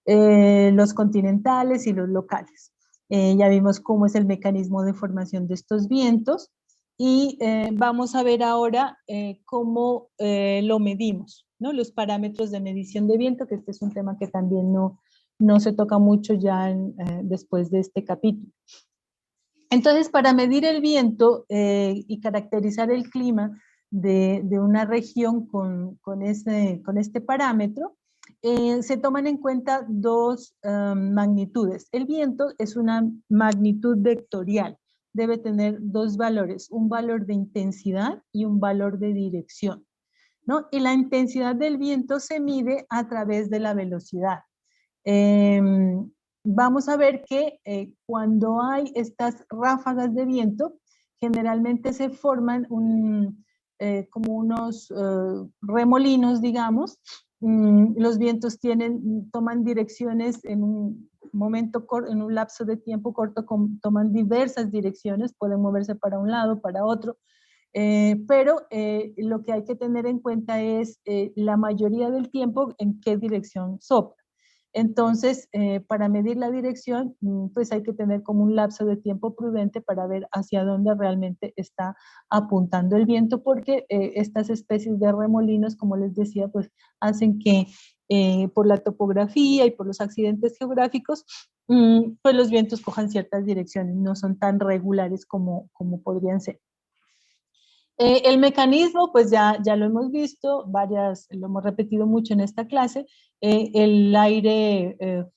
Speaker 1: los continentales y los locales. Ya vimos cómo es el mecanismo de formación de estos vientos, y vamos a ver ahora cómo lo medimos, ¿no? Los parámetros de medición de viento, que este es un tema que también no se toca mucho ya después de este capítulo. Entonces, para medir el viento y caracterizar el clima de una región con este parámetro, se toman en cuenta dos magnitudes. El viento es una magnitud vectorial. Debe tener dos valores, un valor de intensidad y un valor de dirección, ¿no? Y la intensidad del viento se mide a través de la velocidad. Vamos a ver que cuando hay estas ráfagas de viento, generalmente se forman como unos remolinos, digamos. Los vientos toman direcciones en un momento corto, en un lapso de tiempo corto, toman diversas direcciones, pueden moverse para un lado, para otro. Pero lo que hay que tener en cuenta es la mayoría del tiempo en qué dirección sopla. Entonces, para medir la dirección, pues hay que tener como un lapso de tiempo prudente para ver hacia dónde realmente está apuntando el viento, porque estas especies de remolinos, como les decía, pues hacen que por la topografía y por los accidentes geográficos, pues los vientos cojan ciertas direcciones, no son tan regulares como podrían ser. El mecanismo, pues ya lo hemos visto, lo hemos repetido mucho en esta clase. El aire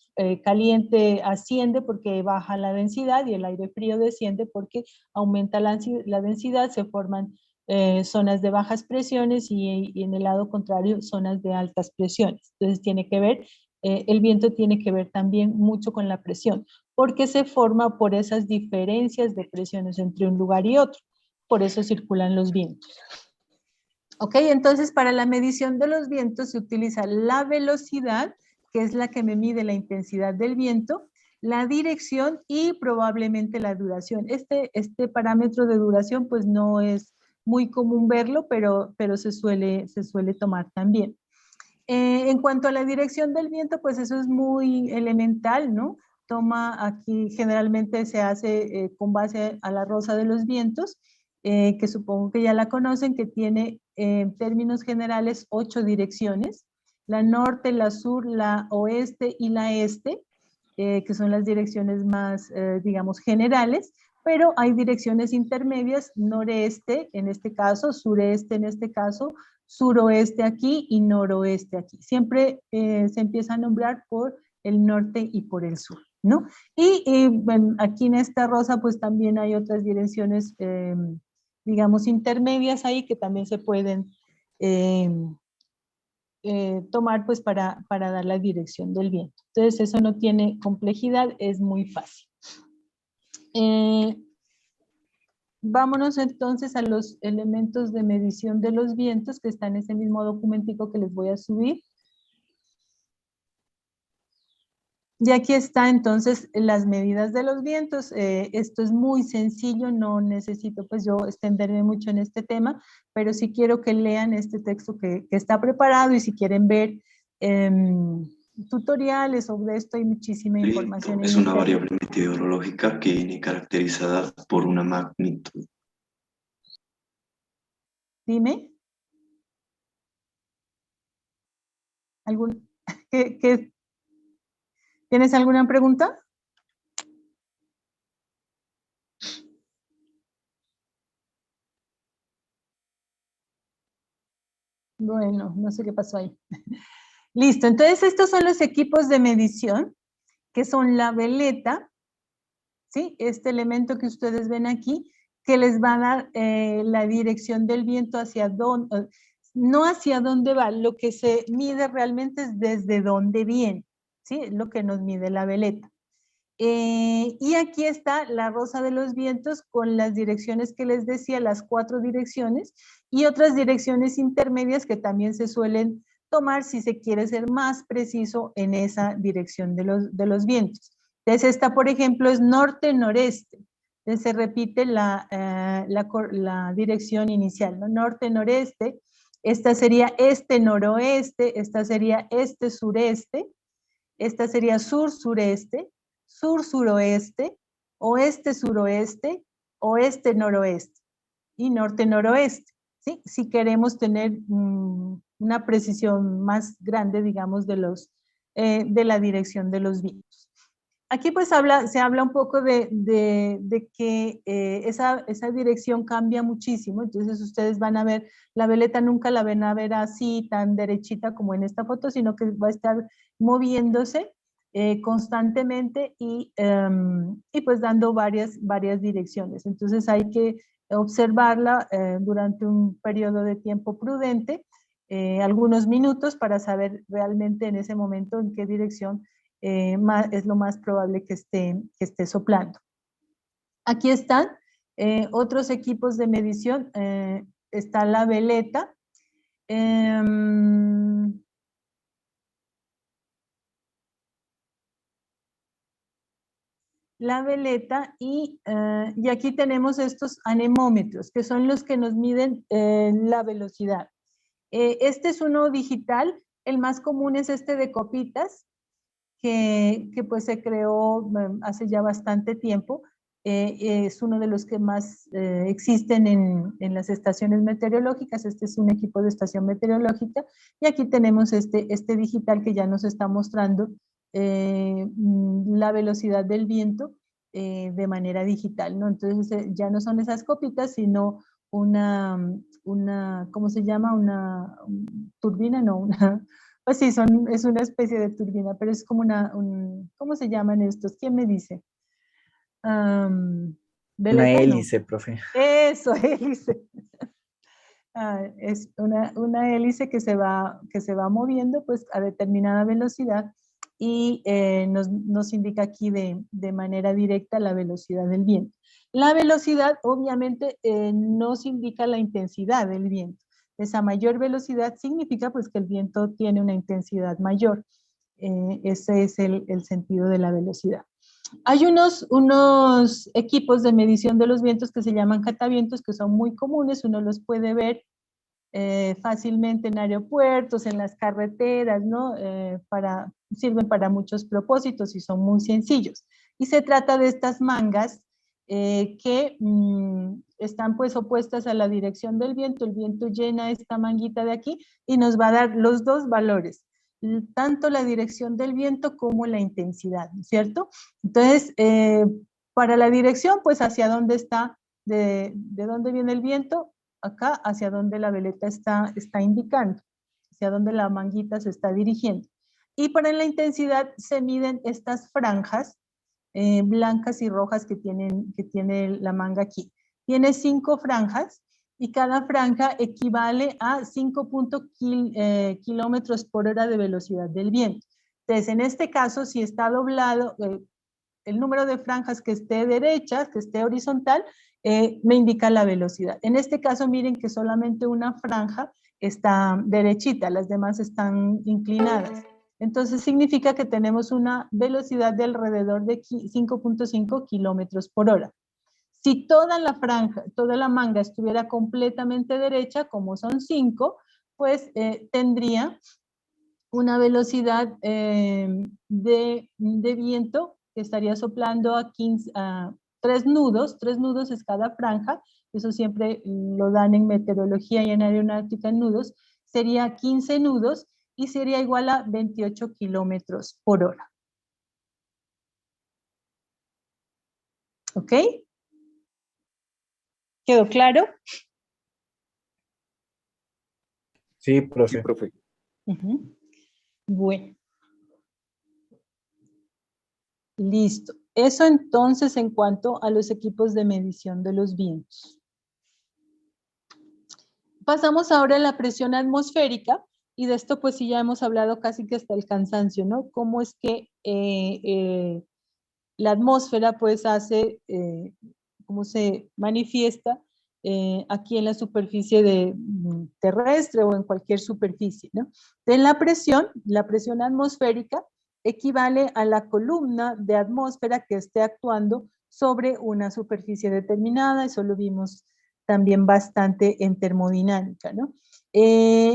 Speaker 1: caliente asciende porque baja la densidad y el aire frío desciende porque aumenta la densidad, se forman zonas de bajas presiones y en el lado contrario zonas de altas presiones. Entonces tiene que ver, el viento tiene que ver también mucho con la presión, porque se forma por esas diferencias de presiones entre un lugar y otro. Por eso circulan los vientos. Ok, entonces para la medición de los vientos se utiliza la velocidad, que es la que me mide la intensidad del viento, la dirección y probablemente la duración. Este parámetro de duración pues no es muy común verlo, pero se suele tomar también. En cuanto a la dirección del viento, pues eso es muy elemental, ¿no? Toma aquí, generalmente se hace con base a la rosa de los vientos, que supongo que ya la conocen, que tiene en términos generales 8 direcciones, la norte, la sur, la oeste y la este, que son las direcciones más, digamos, generales, pero hay direcciones intermedias, noreste en este caso, sureste en este caso, suroeste aquí y noroeste aquí. Siempre se empieza a nombrar por el norte y por el sur, ¿no? Y bueno, aquí en esta rosa pues también hay otras direcciones, digamos, intermedias ahí que también se pueden tomar pues para dar la dirección del viento. Entonces eso no tiene complejidad, es muy fácil. Vámonos entonces a los elementos de medición de los vientos que está en ese mismo documentico que les voy a subir. Y aquí está entonces las medidas de los vientos. Esto es muy sencillo, no necesito pues yo extenderme mucho en este tema, pero sí quiero que lean este texto que está preparado y si quieren ver tutoriales sobre esto hay muchísima información.
Speaker 7: Es una variable meteorológica que viene caracterizada por una magnitud.
Speaker 1: Dime. ¿Tienes alguna pregunta? Bueno, no sé qué pasó ahí. Listo, entonces estos son los equipos de medición, que son la veleta, ¿sí? Este elemento que ustedes ven aquí, que les va a dar la dirección del viento hacia dónde, no hacia dónde va, lo que se mide realmente es desde dónde viene, ¿sí? Es lo que nos mide la veleta. Y aquí está la rosa de los vientos con las direcciones que les decía, las 4 direcciones, y otras direcciones intermedias que también se suelen tomar si se quiere ser más preciso en esa dirección de los vientos. Entonces esta, por ejemplo, es norte-noreste. Entonces se repite la dirección inicial, ¿no? Norte-noreste. Esta sería este-noroeste, esta sería este-sureste, esta sería sur-sureste, sur-suroeste, oeste-suroeste, oeste-noroeste y norte-noroeste, ¿sí? Si queremos tener una precisión más grande, digamos, de la dirección de los vientos. Aquí pues se habla un poco de que esa dirección cambia muchísimo, entonces ustedes van a ver, la veleta nunca la van a ver así tan derechita como en esta foto, sino que va a estar moviéndose constantemente y pues dando varias direcciones. Entonces hay que observarla durante un periodo de tiempo prudente, algunos minutos para saber realmente en ese momento en qué dirección es lo más probable que esté soplando. Aquí están otros equipos de medición. Está la veleta. La veleta y aquí tenemos estos anemómetros, que son los que nos miden la velocidad. Este es uno digital, el más común es este de copitas, que pues se creó hace ya bastante tiempo. Es uno de los que más existen en las estaciones meteorológicas. Este es un equipo de estación meteorológica y aquí tenemos este digital que ya nos está mostrando la velocidad del viento de manera digital, ¿no? Entonces ya no son esas copitas, sino ¿cómo se llama? Turbina, no, pues sí, es una especie de turbina, pero es como ¿cómo se llaman estos? ¿Quién me dice?
Speaker 8: Una
Speaker 1: Veleta, no.
Speaker 8: hélice, profe.
Speaker 1: Eso, hélice. Es una hélice que se va moviendo pues a determinada velocidad y nos indica aquí de manera directa la velocidad del viento. La velocidad obviamente nos indica la intensidad del viento. Esa mayor velocidad significa pues que el viento tiene una intensidad mayor. Ese es el sentido de la velocidad. Hay unos equipos de medición de los vientos que se llaman catavientos, que son muy comunes, uno los puede ver fácilmente en aeropuertos, en las carreteras, ¿no? Sirven para muchos propósitos y son muy sencillos. Y se trata de estas mangas que están pues opuestas a la dirección del viento. El viento llena esta manguita de aquí y nos va a dar los dos valores, tanto la dirección del viento como la intensidad, ¿cierto? Entonces, para la dirección, pues hacia dónde está, de dónde viene el viento, acá hacia donde la veleta está indicando, hacia donde la manguita se está dirigiendo. Y para la intensidad se miden estas franjas blancas y rojas que tiene la manga aquí. Tiene 5 franjas y cada franja equivale a 5 kilómetros por hora de velocidad del viento. Entonces, en este caso, si está doblado, el número de franjas que esté derecha, que esté horizontal, me indica la velocidad. En este caso, miren que solamente una franja está derechita, las demás están inclinadas. Entonces, significa que tenemos una velocidad de alrededor de 5.5 kilómetros por hora. Si toda la franja, toda la manga estuviera completamente derecha, como son 5, pues tendría una velocidad de viento que estaría soplando a 3 nudos. 3 nudos es cada franja, eso siempre lo dan en meteorología y en aeronáutica en nudos, sería 15 nudos y sería igual a 28 kilómetros por hora. ¿Ok? ¿Quedó claro?
Speaker 8: Sí, profe.
Speaker 2: Sí, profe.
Speaker 1: Bueno. Listo. Eso entonces en cuanto a los equipos de medición de los vientos. Pasamos ahora a la presión atmosférica y de esto pues sí ya hemos hablado casi que hasta el cansancio, ¿no? Cómo es que la atmósfera pues hace, cómo se manifiesta aquí en la superficie terrestre o en cualquier superficie, ¿no? En la presión atmosférica equivale a la columna de atmósfera que esté actuando sobre una superficie determinada, eso lo vimos también bastante en termodinámica, ¿no? Y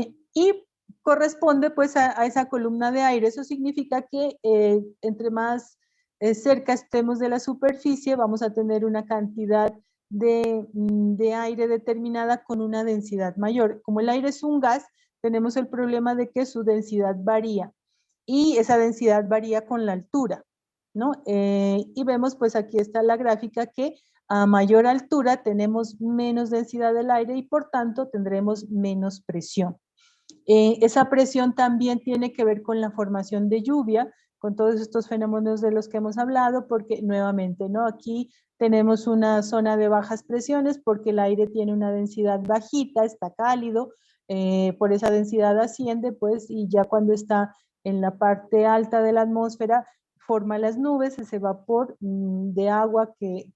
Speaker 1: corresponde pues a esa columna de aire, eso significa que entre más cerca estemos de la superficie, vamos a tener una cantidad de aire determinada con una densidad mayor. Como el aire es un gas, tenemos el problema de que su densidad varía y esa densidad varía con la altura, ¿no? Y vemos pues aquí está la gráfica que a mayor altura tenemos menos densidad del aire y por tanto tendremos menos presión. Esa presión también tiene que ver con la formación de lluvia, con todos estos fenómenos de los que hemos hablado, porque nuevamente, ¿no? Aquí tenemos una zona de bajas presiones porque el aire tiene una densidad bajita, está cálido, por esa densidad asciende, pues, y ya cuando está en la parte alta de la atmósfera, forma las nubes, ese vapor de agua que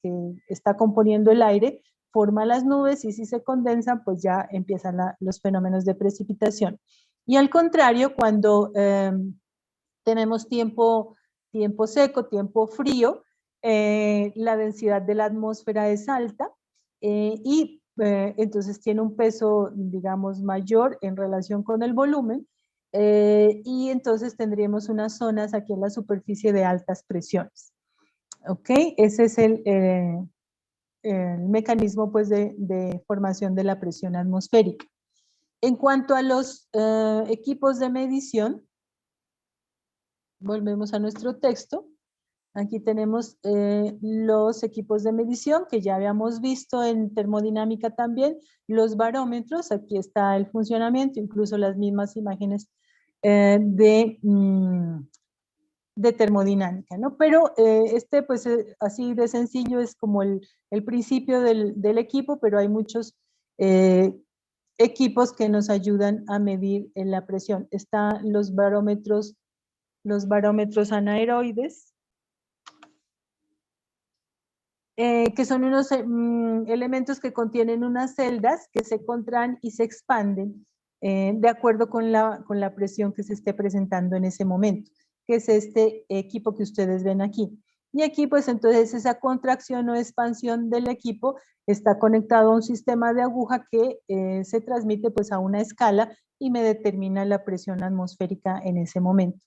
Speaker 1: está componiendo el aire, forma las nubes y si se condensan, pues ya empiezan los fenómenos de precipitación. Y al contrario, cuando tenemos tiempo seco, tiempo frío, la densidad de la atmósfera es alta y entonces tiene un peso, digamos, mayor en relación con el volumen y entonces tendríamos unas zonas aquí en la superficie de altas presiones. ¿Ok? Ese es el mecanismo pues, de formación de la presión atmosférica. En cuanto a los equipos de medición, volvemos a nuestro texto. Aquí tenemos los equipos de medición que ya habíamos visto en termodinámica también, los barómetros, aquí está el funcionamiento, incluso las mismas imágenes de termodinámica, ¿no? Pero pues así de sencillo es como el principio del equipo, pero hay muchos equipos que nos ayudan a medir la presión. Están los barómetros anaeroides, que son unos elementos que contienen unas celdas que se contraen y se expanden de acuerdo con la presión que se esté presentando en ese momento, que es este equipo que ustedes ven aquí. Y aquí pues entonces esa contracción o expansión del equipo está conectado a un sistema de aguja que se transmite pues a una escala y me determina la presión atmosférica en ese momento.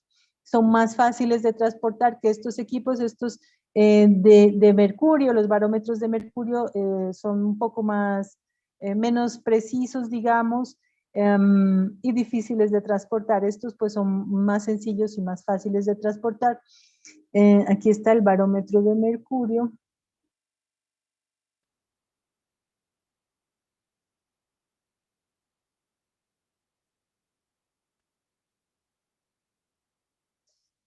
Speaker 1: Son más fáciles de transportar que estos equipos, estos de mercurio. Los barómetros de mercurio son un poco menos precisos, digamos, y difíciles de transportar. Estos pues son más sencillos y más fáciles de transportar. Aquí está el barómetro de mercurio.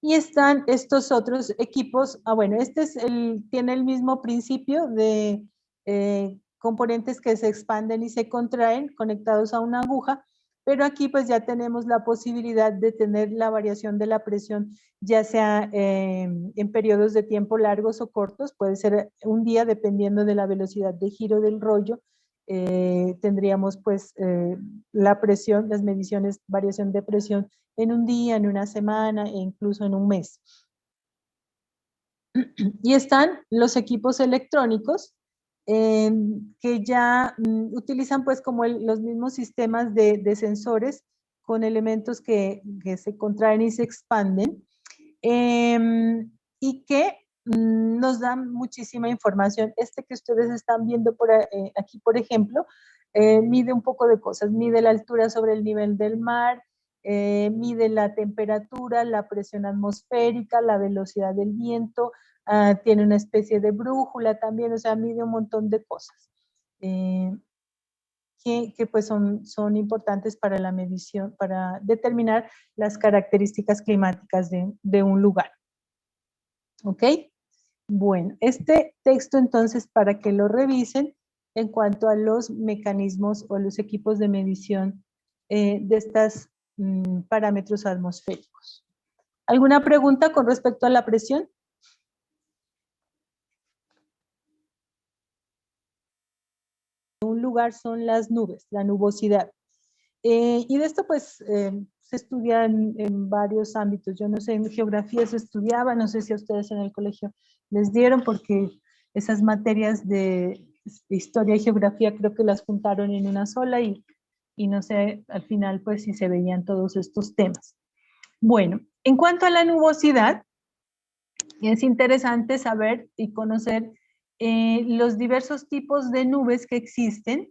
Speaker 1: Y están estos otros equipos. Bueno, este tiene el mismo principio de componentes que se expanden y se contraen conectados a una aguja, pero aquí pues ya tenemos la posibilidad de tener la variación de la presión, ya sea en periodos de tiempo largos o cortos, puede ser un día dependiendo de la velocidad de giro del rollo. Tendríamos pues la presión, las mediciones, variación de presión en un día, en una semana e incluso en un mes. Y están los equipos electrónicos que ya utilizan pues como los mismos sistemas de sensores con elementos que se contraen y se expanden y que nos dan muchísima información. Este que ustedes están viendo aquí, por ejemplo, mide un poco de cosas, mide la altura sobre el nivel del mar, mide la temperatura, la presión atmosférica, la velocidad del viento, tiene una especie de brújula también, o sea, mide un montón de cosas que pues son importantes para la medición, para determinar las características climáticas de un lugar. ¿Ok? Bueno, este texto entonces para que lo revisen en cuanto a los mecanismos o los equipos de medición de estos parámetros atmosféricos. ¿Alguna pregunta con respecto a la presión? Un lugar son las nubes, la nubosidad. Y de esto pues se estudia en varios ámbitos. Yo no sé, en geografía se estudiaba, no sé si a ustedes en el colegio les dieron, porque esas materias de historia y geografía creo que las juntaron en una sola y no sé al final pues si se veían todos estos temas. Bueno, en cuanto a la nubosidad, es interesante saber y conocer los diversos tipos de nubes que existen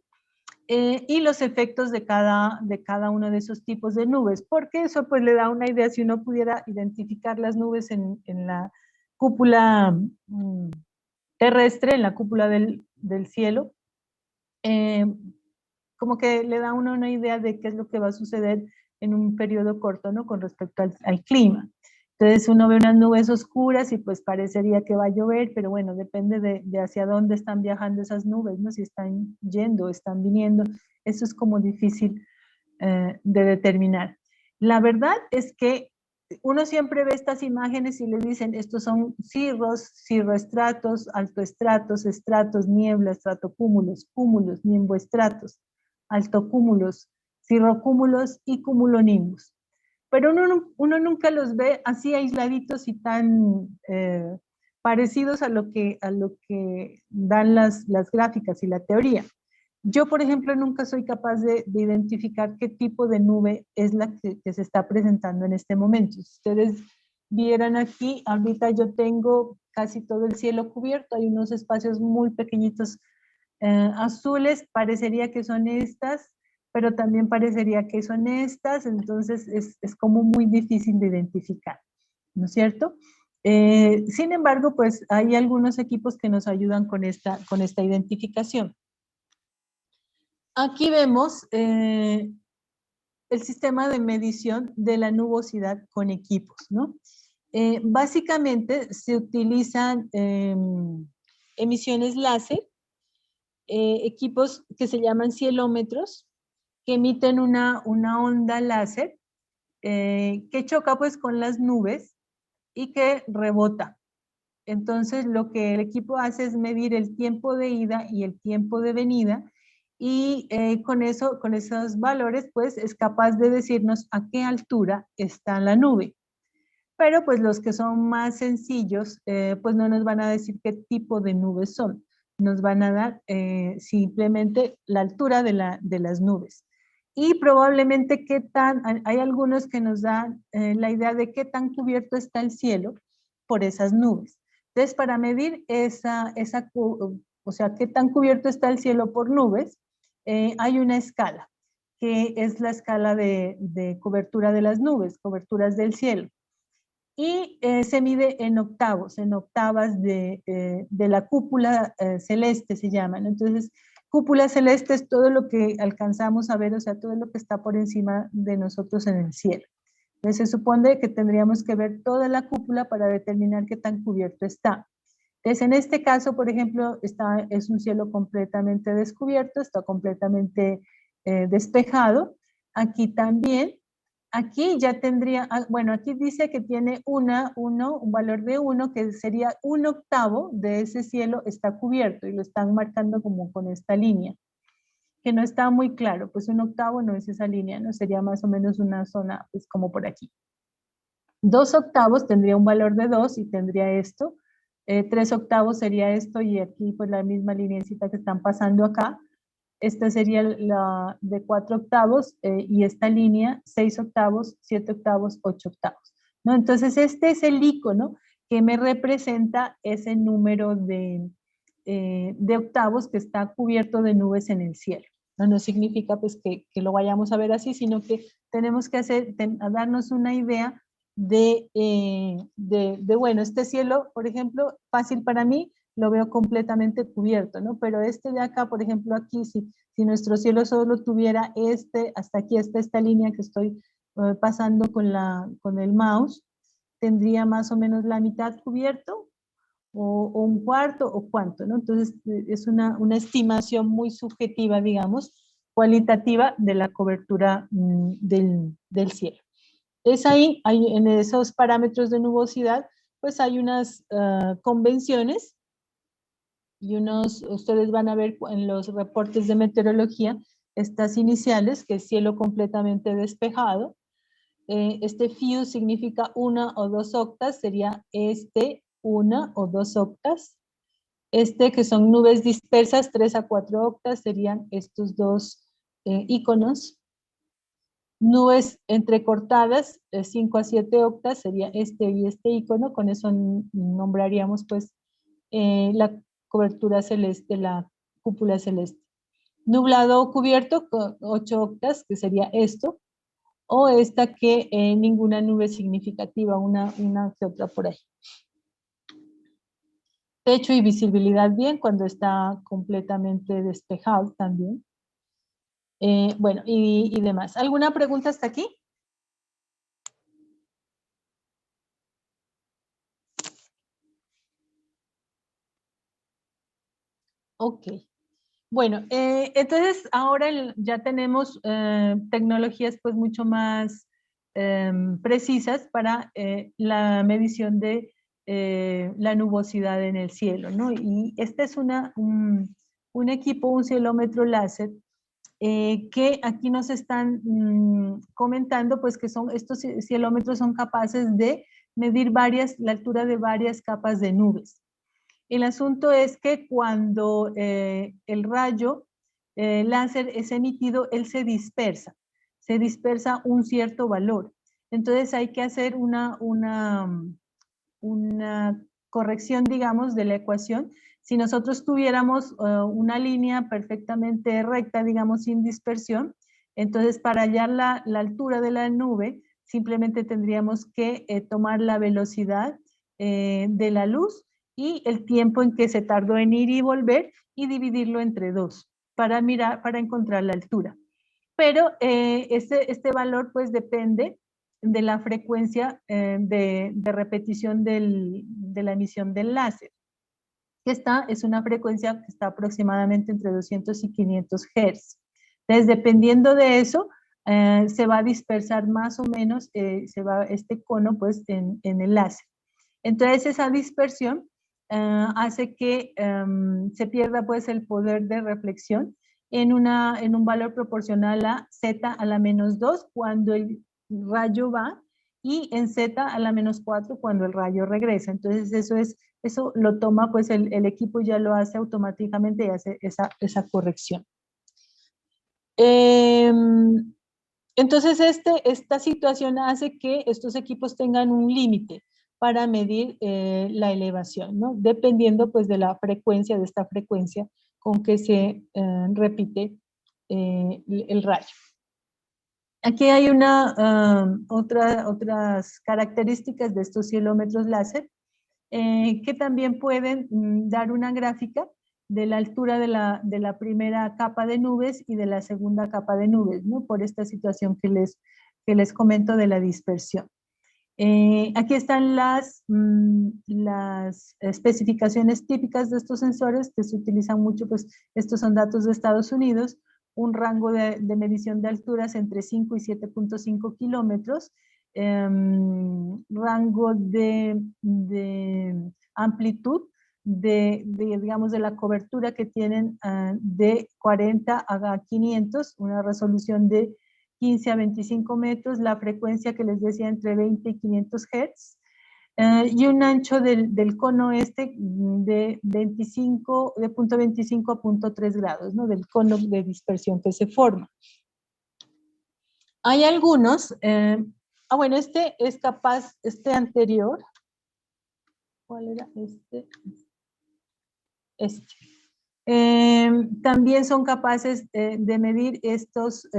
Speaker 1: y los efectos de cada uno de esos tipos de nubes, porque eso pues le da una idea. Si uno pudiera identificar las nubes en la cúpula terrestre, en la cúpula del cielo, como que le da a uno una idea de qué es lo que va a suceder en un periodo corto, ¿no? Con respecto al clima. Entonces uno ve unas nubes oscuras y pues parecería que va a llover, pero bueno, depende de hacia dónde están viajando esas nubes, ¿no? Si están yendo, están viniendo, eso es como difícil de determinar. La verdad es que uno siempre ve estas imágenes y le dicen, estos son cirros, cirroestratos, altoestratos, estratos, niebla, estratocúmulos, cúmulos, nimboestratos, altocúmulos, cirrocúmulos y cumulonimbus. Pero uno nunca los ve así aisladitos y tan parecidos a lo que dan las gráficas y la teoría. Yo, por ejemplo, nunca soy capaz de identificar qué tipo de nube es la que se está presentando en este momento. Si ustedes vieran aquí, ahorita yo tengo casi todo el cielo cubierto, hay unos espacios muy pequeñitos azules, parecería que son estas, pero también parecería que son estas, entonces es como muy difícil de identificar, ¿no es cierto? Sin embargo, pues hay algunos equipos que nos ayudan con esta identificación. Aquí vemos el sistema de medición de la nubosidad con equipos, ¿no? Básicamente se utilizan emisiones láser, equipos que se llaman cielómetros, que emiten una onda láser que choca pues con las nubes y que rebota. Entonces lo que el equipo hace es medir el tiempo de ida y el tiempo de venida y con esos valores pues es capaz de decirnos a qué altura está la nube. Pero pues los que son más sencillos pues no nos van a decir qué tipo de nubes son. Nos van a dar simplemente la altura de las nubes. Y probablemente hay algunos que nos dan la idea de qué tan cubierto está el cielo por esas nubes. Entonces, para medir o sea, qué tan cubierto está el cielo por nubes, hay una escala, que es la escala de cobertura de las nubes, coberturas del cielo. Y se mide en octavas de la cúpula celeste se llaman. Entonces, cúpula celeste es todo lo que alcanzamos a ver, o sea, todo lo que está por encima de nosotros en el cielo. Entonces, se supone que tendríamos que ver toda la cúpula para determinar qué tan cubierto está. Entonces, en este caso, por ejemplo, es un cielo completamente descubierto, está completamente despejado. Aquí también. Aquí ya tendría, bueno, aquí dice que tiene un valor de 1, que sería 1/8 de ese cielo está cubierto, y lo están marcando como con esta línea, que no está muy claro, pues 1/8 no es esa línea, ¿no? Sería más o menos una zona, pues como por aquí. 2/8 tendría un valor de 2 y tendría esto. 3/8 sería esto, y aquí pues la misma lineecita que están pasando acá. Esta sería la de 4/8 y esta línea 6/8, 7/8, 8/8, ¿no? Entonces este es el icono que me representa ese número de octavos que está cubierto de nubes en el cielo. No significa pues que lo vayamos a ver así, sino que tenemos que darnos una idea de, bueno, este cielo, por ejemplo, fácil para mí, lo veo completamente cubierto, ¿no? Pero este de acá, por ejemplo, aquí, si nuestro cielo solo tuviera hasta aquí, esta línea que estoy pasando con el mouse, tendría más o menos la mitad cubierto, o un cuarto, o cuánto, ¿no? Entonces, es una estimación muy subjetiva, digamos, cualitativa de la cobertura del cielo. Entonces, ahí, en esos parámetros de nubosidad, pues hay unas convenciones, y ustedes van a ver en los reportes de meteorología estas iniciales, que es cielo completamente despejado. Este few significa 1 o 2 octas, sería 1 o 2 octas. Que son nubes dispersas, 3 a 4 octas, serían estos dos iconos. Nubes entrecortadas, 5 a 7 octas, sería y este icono. Con eso nombraríamos pues la cobertura celeste, la cúpula celeste. Nublado o cubierto con 8 octas, que sería esto, o esta que ninguna nube significativa, una que otra por ahí. Techo y visibilidad bien cuando está completamente despejado también. Bueno, y demás. ¿Alguna pregunta hasta aquí? Ok. Bueno, entonces ahora ya tenemos tecnologías pues mucho más precisas para la medición de la nubosidad en el cielo, ¿no? Y este es un equipo, un cielómetro láser, que aquí nos están comentando pues que estos cielómetros son capaces de medir la altura de varias capas de nubes. El asunto es que cuando el rayo láser es emitido, él se dispersa un cierto valor. Entonces hay que hacer una corrección, digamos, de la ecuación. Si nosotros tuviéramos una línea perfectamente recta, digamos, sin dispersión, entonces para hallar la altura de la nube, simplemente tendríamos que tomar la velocidad de la luz y el tiempo en que se tardó en ir y volver y dividirlo entre 2 para encontrar la altura. Pero este valor pues depende de la frecuencia de repetición de la emisión del láser. Es una frecuencia que está aproximadamente entre 200 y 500 Hz. Entonces, dependiendo de eso, se va a dispersar más o menos, este cono pues en el láser. Entonces, esa dispersión hace que se pierda pues el poder de reflexión en un valor proporcional a z a la menos 2 cuando el rayo va y en z a la menos 4 cuando el rayo regresa. Entonces, eso lo toma, pues el equipo ya lo hace automáticamente y hace esa corrección. Entonces, esta situación hace que estos equipos tengan un límite para medir la elevación, ¿no? Dependiendo pues de la frecuencia, de esta frecuencia con que se repite el rayo. Aquí hay otras características de estos cielómetros láser que también pueden dar una gráfica de la altura de la primera capa de nubes y de la segunda capa de nubes, ¿no? Por esta situación que les comento de la dispersión. Aquí están las especificaciones típicas de estos sensores que se utilizan mucho, pues estos son datos de Estados Unidos, un rango de medición de alturas entre 5 y 7.5 kilómetros, rango de amplitud digamos, de la cobertura que tienen de 40 a 500, una resolución de 15 a 25 metros, la frecuencia que les decía entre 20 y 500 Hz, y un ancho del cono de 0.25 a 0.3 grados, ¿no? Del cono de dispersión que se forma. Hay algunos, bueno, este es capaz, este anterior, ¿cuál era este? También son capaces de medir estas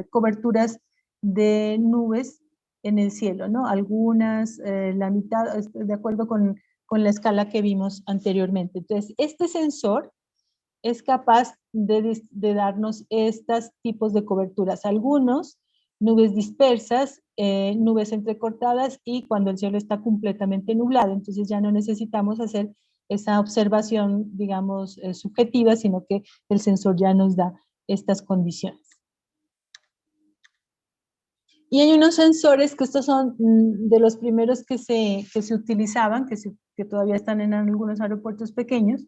Speaker 1: coberturas de nubes en el cielo, ¿no? Algunas, la mitad, de acuerdo con la escala que vimos anteriormente. Entonces, este sensor es capaz de darnos estos tipos de coberturas. Algunos, nubes dispersas, nubes entrecortadas y cuando el cielo está completamente nublado. Entonces ya no necesitamos hacer esa observación, digamos, subjetiva, sino que el sensor ya nos da estas condiciones. Y hay unos sensores que estos son de los primeros que se utilizaban, que todavía están en algunos aeropuertos pequeños,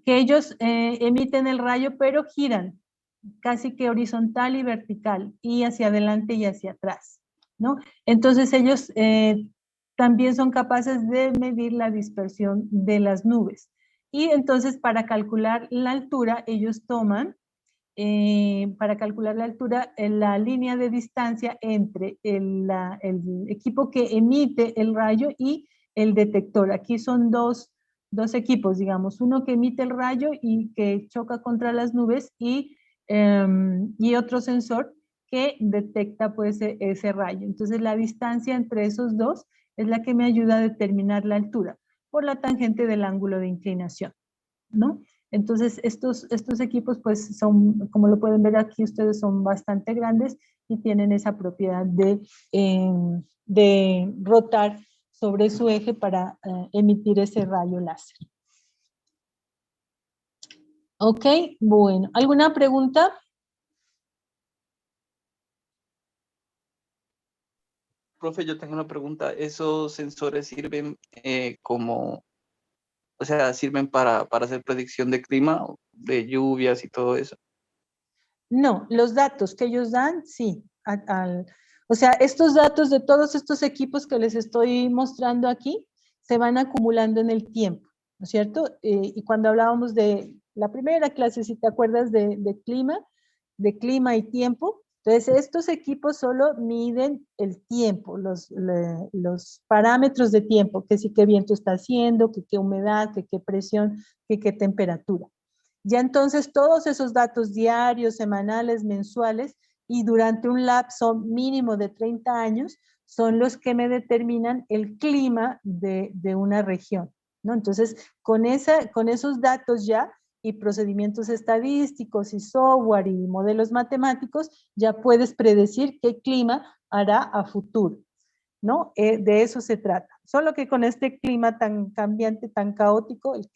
Speaker 1: que ellos emiten el rayo, pero giran casi que horizontal y vertical, y hacia adelante y hacia atrás, ¿no? Entonces ellos también son capaces de medir la dispersión de las nubes. Y entonces para calcular la altura, ellos toman, para calcular la altura, la línea de distancia entre el equipo que emite el rayo y el detector. Aquí son dos equipos, digamos, uno que emite el rayo y que choca contra las nubes y otro sensor que detecta pues ese rayo. Entonces la distancia entre esos dos es la que me ayuda a determinar la altura por la tangente del ángulo de inclinación, ¿no? Entonces estos equipos pues son, como lo pueden ver aquí ustedes, son bastante grandes y tienen esa propiedad de rotar sobre su eje para emitir ese rayo láser. Ok, bueno. ¿Alguna pregunta?
Speaker 9: Profe, yo tengo una pregunta. ¿Esos sensores sirven o sea, sirven para hacer predicción de clima, de lluvias y todo eso?
Speaker 1: No, los datos que ellos dan, sí. O sea, estos datos de todos estos equipos que les estoy mostrando aquí se van acumulando en el tiempo, ¿no es cierto? Y cuando hablábamos de la primera clase, si te acuerdas de clima y tiempo, entonces estos equipos solo miden el tiempo, los parámetros de tiempo, que sí, qué viento está haciendo, que qué humedad, que qué presión, que qué temperatura. Ya entonces todos esos datos diarios, semanales, mensuales y durante un lapso mínimo de 30 años son los que me determinan el clima de una región, ¿no? Entonces, con esos datos ya y procedimientos estadísticos y software y modelos matemáticos, ya puedes predecir qué clima hará a futuro, ¿no? De eso se trata. Solo que con este clima tan cambiante, tan caótico, el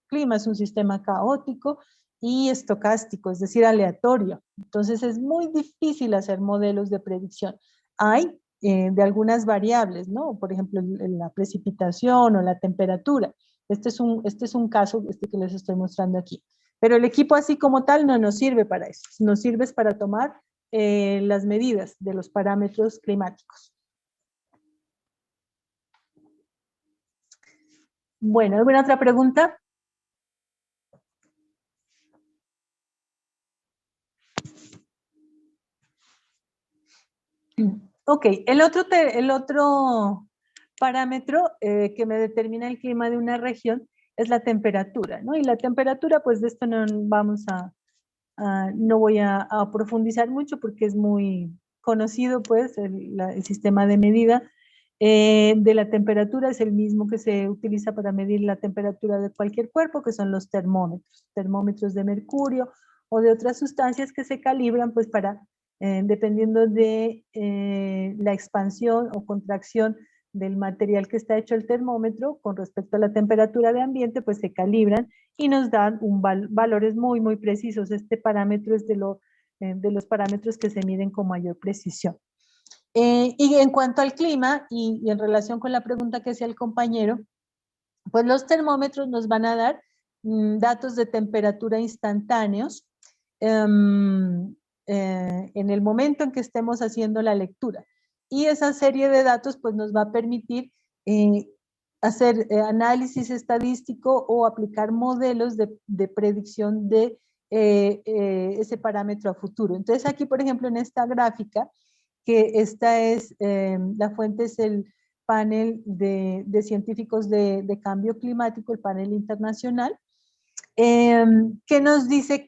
Speaker 1: clima es un sistema caótico y estocástico, es decir, aleatorio. Entonces es muy difícil hacer modelos de predicción. Hay de algunas variables, ¿no? Por ejemplo, la precipitación o la temperatura. Este es un caso que les estoy mostrando aquí. Pero el equipo así como tal no nos sirve para eso. Nos sirve para tomar las medidas de los parámetros climáticos. Bueno, ¿alguna otra pregunta? Ok, el otro parámetro que me determina el clima de una región es la temperatura, ¿no? Y la temperatura, pues de esto no voy a profundizar mucho porque es muy conocido, pues, el sistema de medida de la temperatura es el mismo que se utiliza para medir la temperatura de cualquier cuerpo, que son los termómetros de mercurio o de otras sustancias que se calibran, pues, para, dependiendo de la expansión o contracción del material que está hecho el termómetro con respecto a la temperatura de ambiente, pues se calibran y nos dan valores muy, muy precisos. Este parámetro es de los parámetros que se miden con mayor precisión. Y en cuanto al clima, y en relación con la pregunta que hacía el compañero, pues los termómetros nos van a dar datos de temperatura instantáneos en el momento en que estemos haciendo la lectura. Y esa serie de datos pues nos va a permitir hacer análisis estadístico o aplicar modelos de predicción de ese parámetro a futuro. Entonces aquí, por ejemplo, en esta gráfica, que esta es, la fuente es el panel de científicos de cambio climático, el panel internacional, que nos dice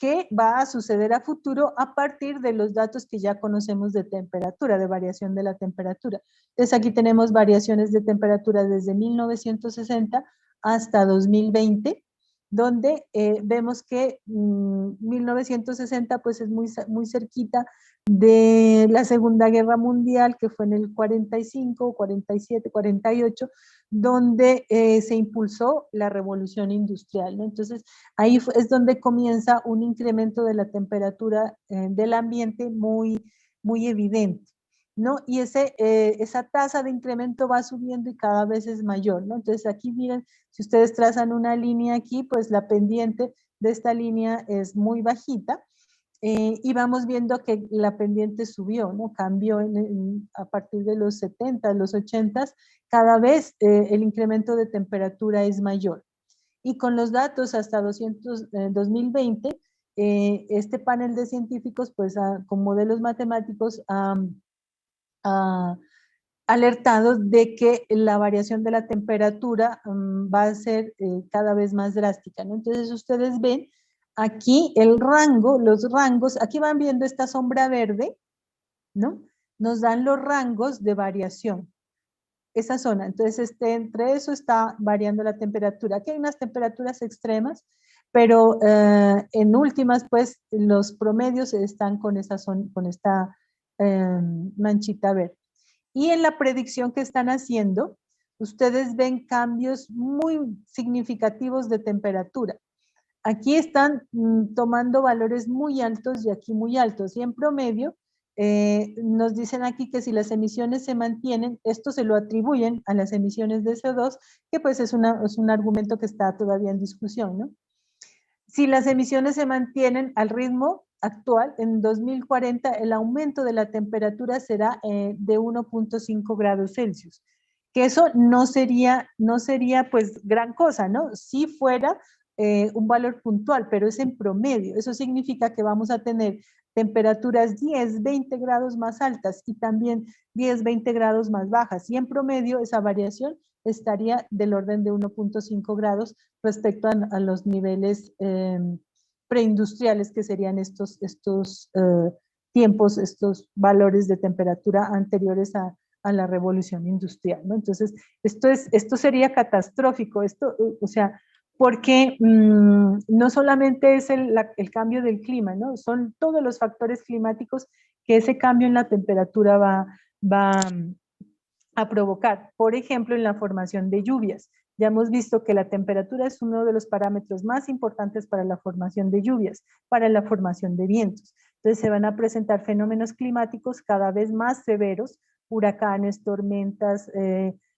Speaker 1: qué va a suceder a futuro a partir de los datos que ya conocemos de temperatura, de variación de la temperatura. Entonces aquí tenemos variaciones de temperatura desde 1960 hasta 2020, donde vemos que 1960 pues es muy cerquita de la Segunda Guerra Mundial, que fue en el 45, 47, 48, donde se impulsó la revolución industrial, ¿no? Entonces, ahí es donde comienza un incremento de la temperatura del ambiente muy, muy evidente, ¿no? Y esa tasa de incremento va subiendo y cada vez es mayor, ¿no? Entonces, aquí miren, si ustedes trazan una línea aquí, pues la pendiente de esta línea es muy bajita, y vamos viendo que la pendiente subió, ¿no? Cambió a partir de los 70, los 80, cada vez el incremento de temperatura es mayor. Y con los datos hasta 2020, este panel de científicos, pues con modelos matemáticos, alertados de que la variación de la temperatura va a ser cada vez más drástica, ¿no? Entonces ustedes ven aquí el rango, los rangos, aquí van viendo esta sombra verde, ¿no? Nos dan los rangos de variación. Esa zona, entonces entre eso está variando la temperatura. Aquí hay unas temperaturas extremas, pero en últimas, pues los promedios están con esta manchita verde. Y en la predicción que están haciendo, ustedes ven cambios muy significativos de temperatura. Aquí están tomando valores muy altos y aquí muy altos. Y en promedio, nos dicen aquí que si las emisiones se mantienen, esto se lo atribuyen a las emisiones de CO2, que pues es un argumento que está todavía en discusión, ¿no? Si las emisiones se mantienen al ritmo actual, en 2040 el aumento de la temperatura será de 1.5 grados Celsius, que eso no sería pues gran cosa, ¿no? Si fuera un valor puntual, pero es en promedio. Eso significa que vamos a tener temperaturas 10, 20 grados más altas y también 10, 20 grados más bajas. Y en promedio esa variación estaría del orden de 1.5 grados respecto a los niveles preindustriales, que serían estos tiempos, estos valores de temperatura anteriores a la revolución industrial, ¿no? Entonces, esto sería catastrófico, o sea, porque no solamente es el cambio del clima, ¿no? Son todos los factores climáticos que ese cambio en la temperatura va a provocar. Por ejemplo, en la formación de lluvias. Ya hemos visto que la temperatura es uno de los parámetros más importantes para la formación de lluvias, para la formación de vientos. Entonces se van a presentar fenómenos climáticos cada vez más severos, huracanes, tormentas,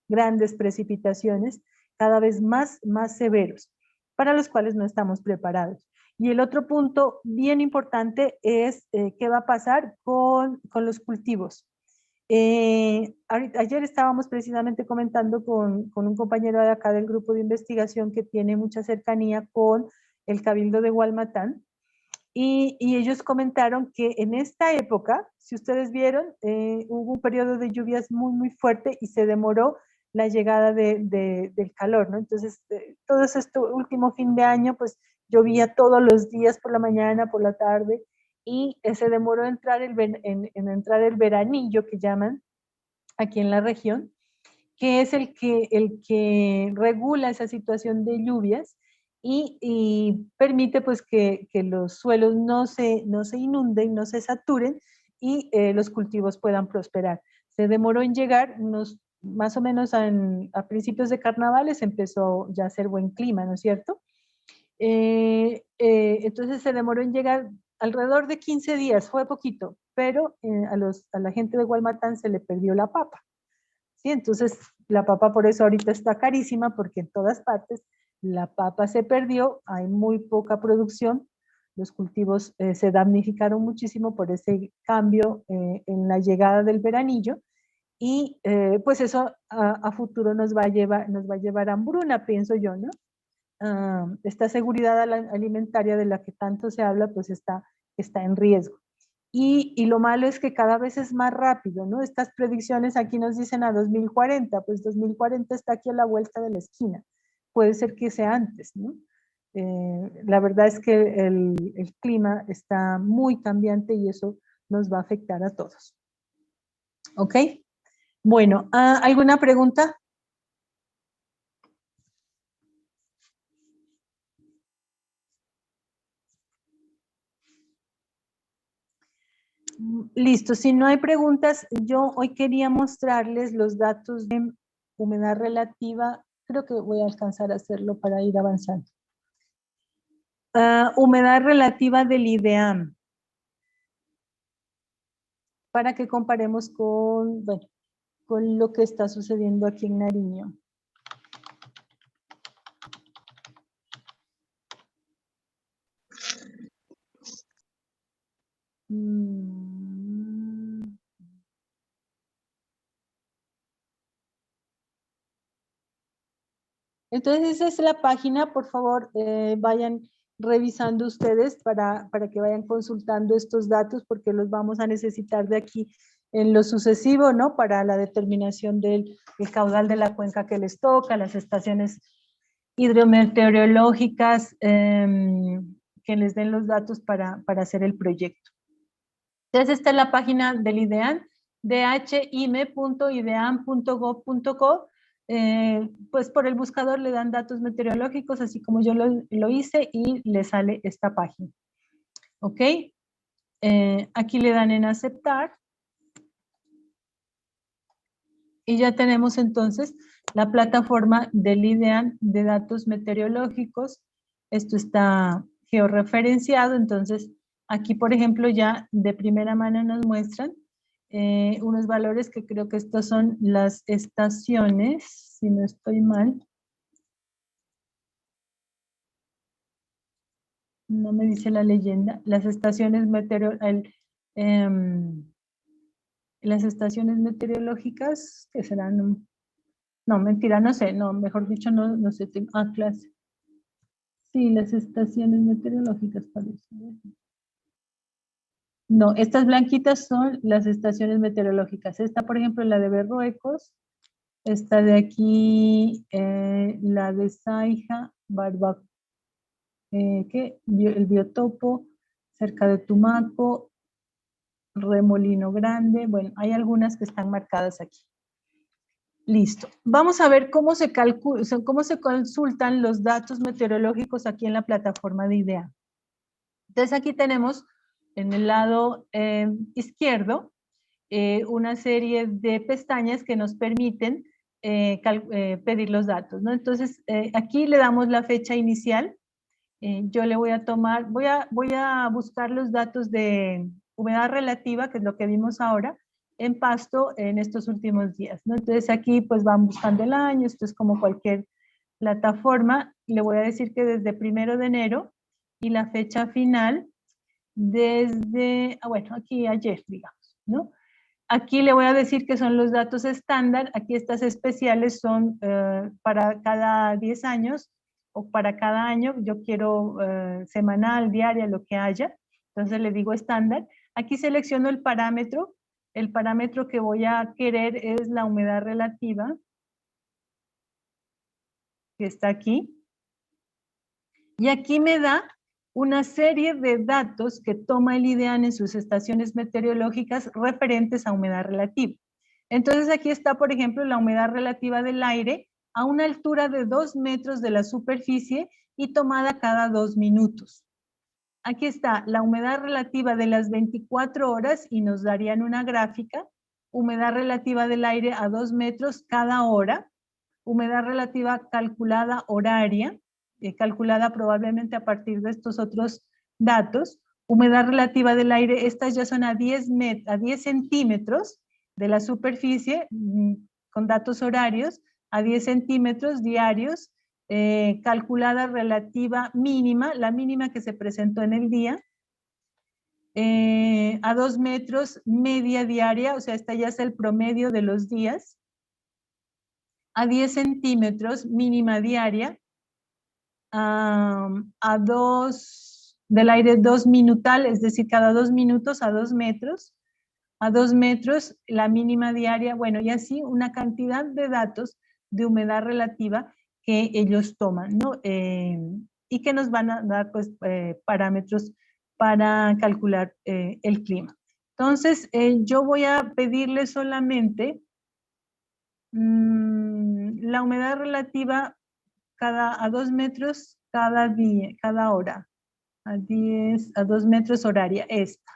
Speaker 1: grandes precipitaciones, cada vez más severos, para los cuales no estamos preparados. Y el otro punto bien importante es qué va a pasar con los cultivos. Ayer estábamos precisamente comentando con un compañero de acá del grupo de investigación que tiene mucha cercanía con el Cabildo de Gualmatán, y ellos comentaron que en esta época, si ustedes vieron, hubo un periodo de lluvias muy fuerte y se demoró la llegada del calor, ¿no? Entonces, todo este último fin de año, pues llovía todos los días por la mañana, por la tarde, y se demoró en entrar el veranillo que llaman aquí en la región, que es el que regula esa situación de lluvias y permite pues que los suelos no se inunden, no se saturen y los cultivos puedan prosperar. Se demoró en llegar, más o menos a principios de carnavales empezó ya a ser buen clima, ¿no es cierto? Entonces se demoró en llegar alrededor de 15 días, fue poquito, pero a la gente de Gualmatán se le perdió la papa. ¿Sí? Entonces la papa por eso ahorita está carísima, porque en todas partes la papa se perdió, hay muy poca producción, los cultivos se damnificaron muchísimo por ese cambio en la llegada del veranillo, y pues eso a futuro nos va a llevar a hambruna, pienso yo, ¿no? Esta seguridad alimentaria de la que tanto se habla, pues está en riesgo. Y lo malo es que cada vez es más rápido, ¿no? Estas predicciones aquí nos dicen a 2040, pues 2040 está aquí a la vuelta de la esquina. Puede ser que sea antes, ¿no? La verdad es que el clima está muy cambiante y eso nos va a afectar a todos. ¿Ok? Bueno, ¿alguna pregunta? Listo, si no hay preguntas, yo hoy quería mostrarles los datos de humedad relativa. Creo que voy a alcanzar a hacerlo para ir avanzando. Humedad relativa del IDEAM. Para que comparemos con lo que está sucediendo aquí en Nariño. Entonces esa es la página, por favor, vayan revisando ustedes para que vayan consultando estos datos, porque los vamos a necesitar de aquí en lo sucesivo, ¿no? Para la determinación del caudal de la cuenca que les toca, las estaciones hidrometeorológicas, que les den los datos para hacer el proyecto. Entonces esta es la página del IDEAM, dhime.ideam.gov.co. Pues por el buscador le dan datos meteorológicos, así como yo lo hice, y le sale esta página. ¿Ok? Aquí le dan en aceptar. Y ya tenemos entonces la plataforma del IDEAM de datos meteorológicos. Esto está georreferenciado, entonces aquí, por ejemplo, ya de primera mano nos muestran unos valores que creo que estos son las estaciones, si no estoy mal. No me dice la leyenda. Las estaciones meteorológicas, que serán, no, mentira, no sé, no, mejor dicho, no sé, clase. Sí, las estaciones meteorológicas parece. No, estas blanquitas son las estaciones meteorológicas. Esta, por ejemplo, la de Berruecos. Esta de aquí, la de Saija, el biotopo, cerca de Tumaco, Remolino Grande. Bueno, hay algunas que están marcadas aquí. Listo. Vamos a ver cómo se consultan los datos meteorológicos aquí en la plataforma de IDEAM. Entonces aquí tenemos en el lado izquierdo una serie de pestañas que nos permiten pedir los datos, ¿no? Entonces aquí le damos la fecha inicial. Yo le voy a tomar, voy a buscar los datos de humedad relativa, que es lo que vimos ahora, en Pasto en estos últimos días, ¿no? Entonces aquí pues van buscando el año, esto es como cualquier plataforma. Le voy a decir que desde 1 de enero y la fecha final desde, bueno, aquí ayer, digamos, ¿no? Aquí le voy a decir que son los datos estándar. Aquí estas especiales son para cada 10 años o para cada año. Yo quiero semanal, diaria, lo que haya. Entonces le digo estándar. Aquí selecciono el parámetro. El parámetro que voy a querer es la humedad relativa, que está aquí. Y aquí me da una serie de datos que toma el IDEAM en sus estaciones meteorológicas referentes a humedad relativa. Entonces aquí está, por ejemplo, la humedad relativa del aire a una altura de 2 metros de la superficie y tomada cada 2 minutos. Aquí está la humedad relativa de las 24 horas y nos darían una gráfica. Humedad relativa del aire a 2 metros cada hora. Humedad relativa calculada horaria, calculada probablemente a partir de estos otros datos. Humedad relativa del aire, estas ya son a 10 centímetros de la superficie, con datos horarios, a 10 centímetros diarios, calculada relativa mínima, la mínima que se presentó en el día, a 2 metros media diaria, o sea, esta ya es el promedio de los días, a 10 centímetros mínima diaria, a 2 del aire 2 minutal, es decir, cada 2 minutos a 2 metros, a 2 metros la mínima diaria, bueno, y así una cantidad de datos de humedad relativa que ellos toman, ¿no? Y que nos van a dar, pues, parámetros para calcular el clima. Entonces, yo voy a pedirle solamente la humedad relativa a 2 metros cada día, cada hora, a 2 metros horaria, esta.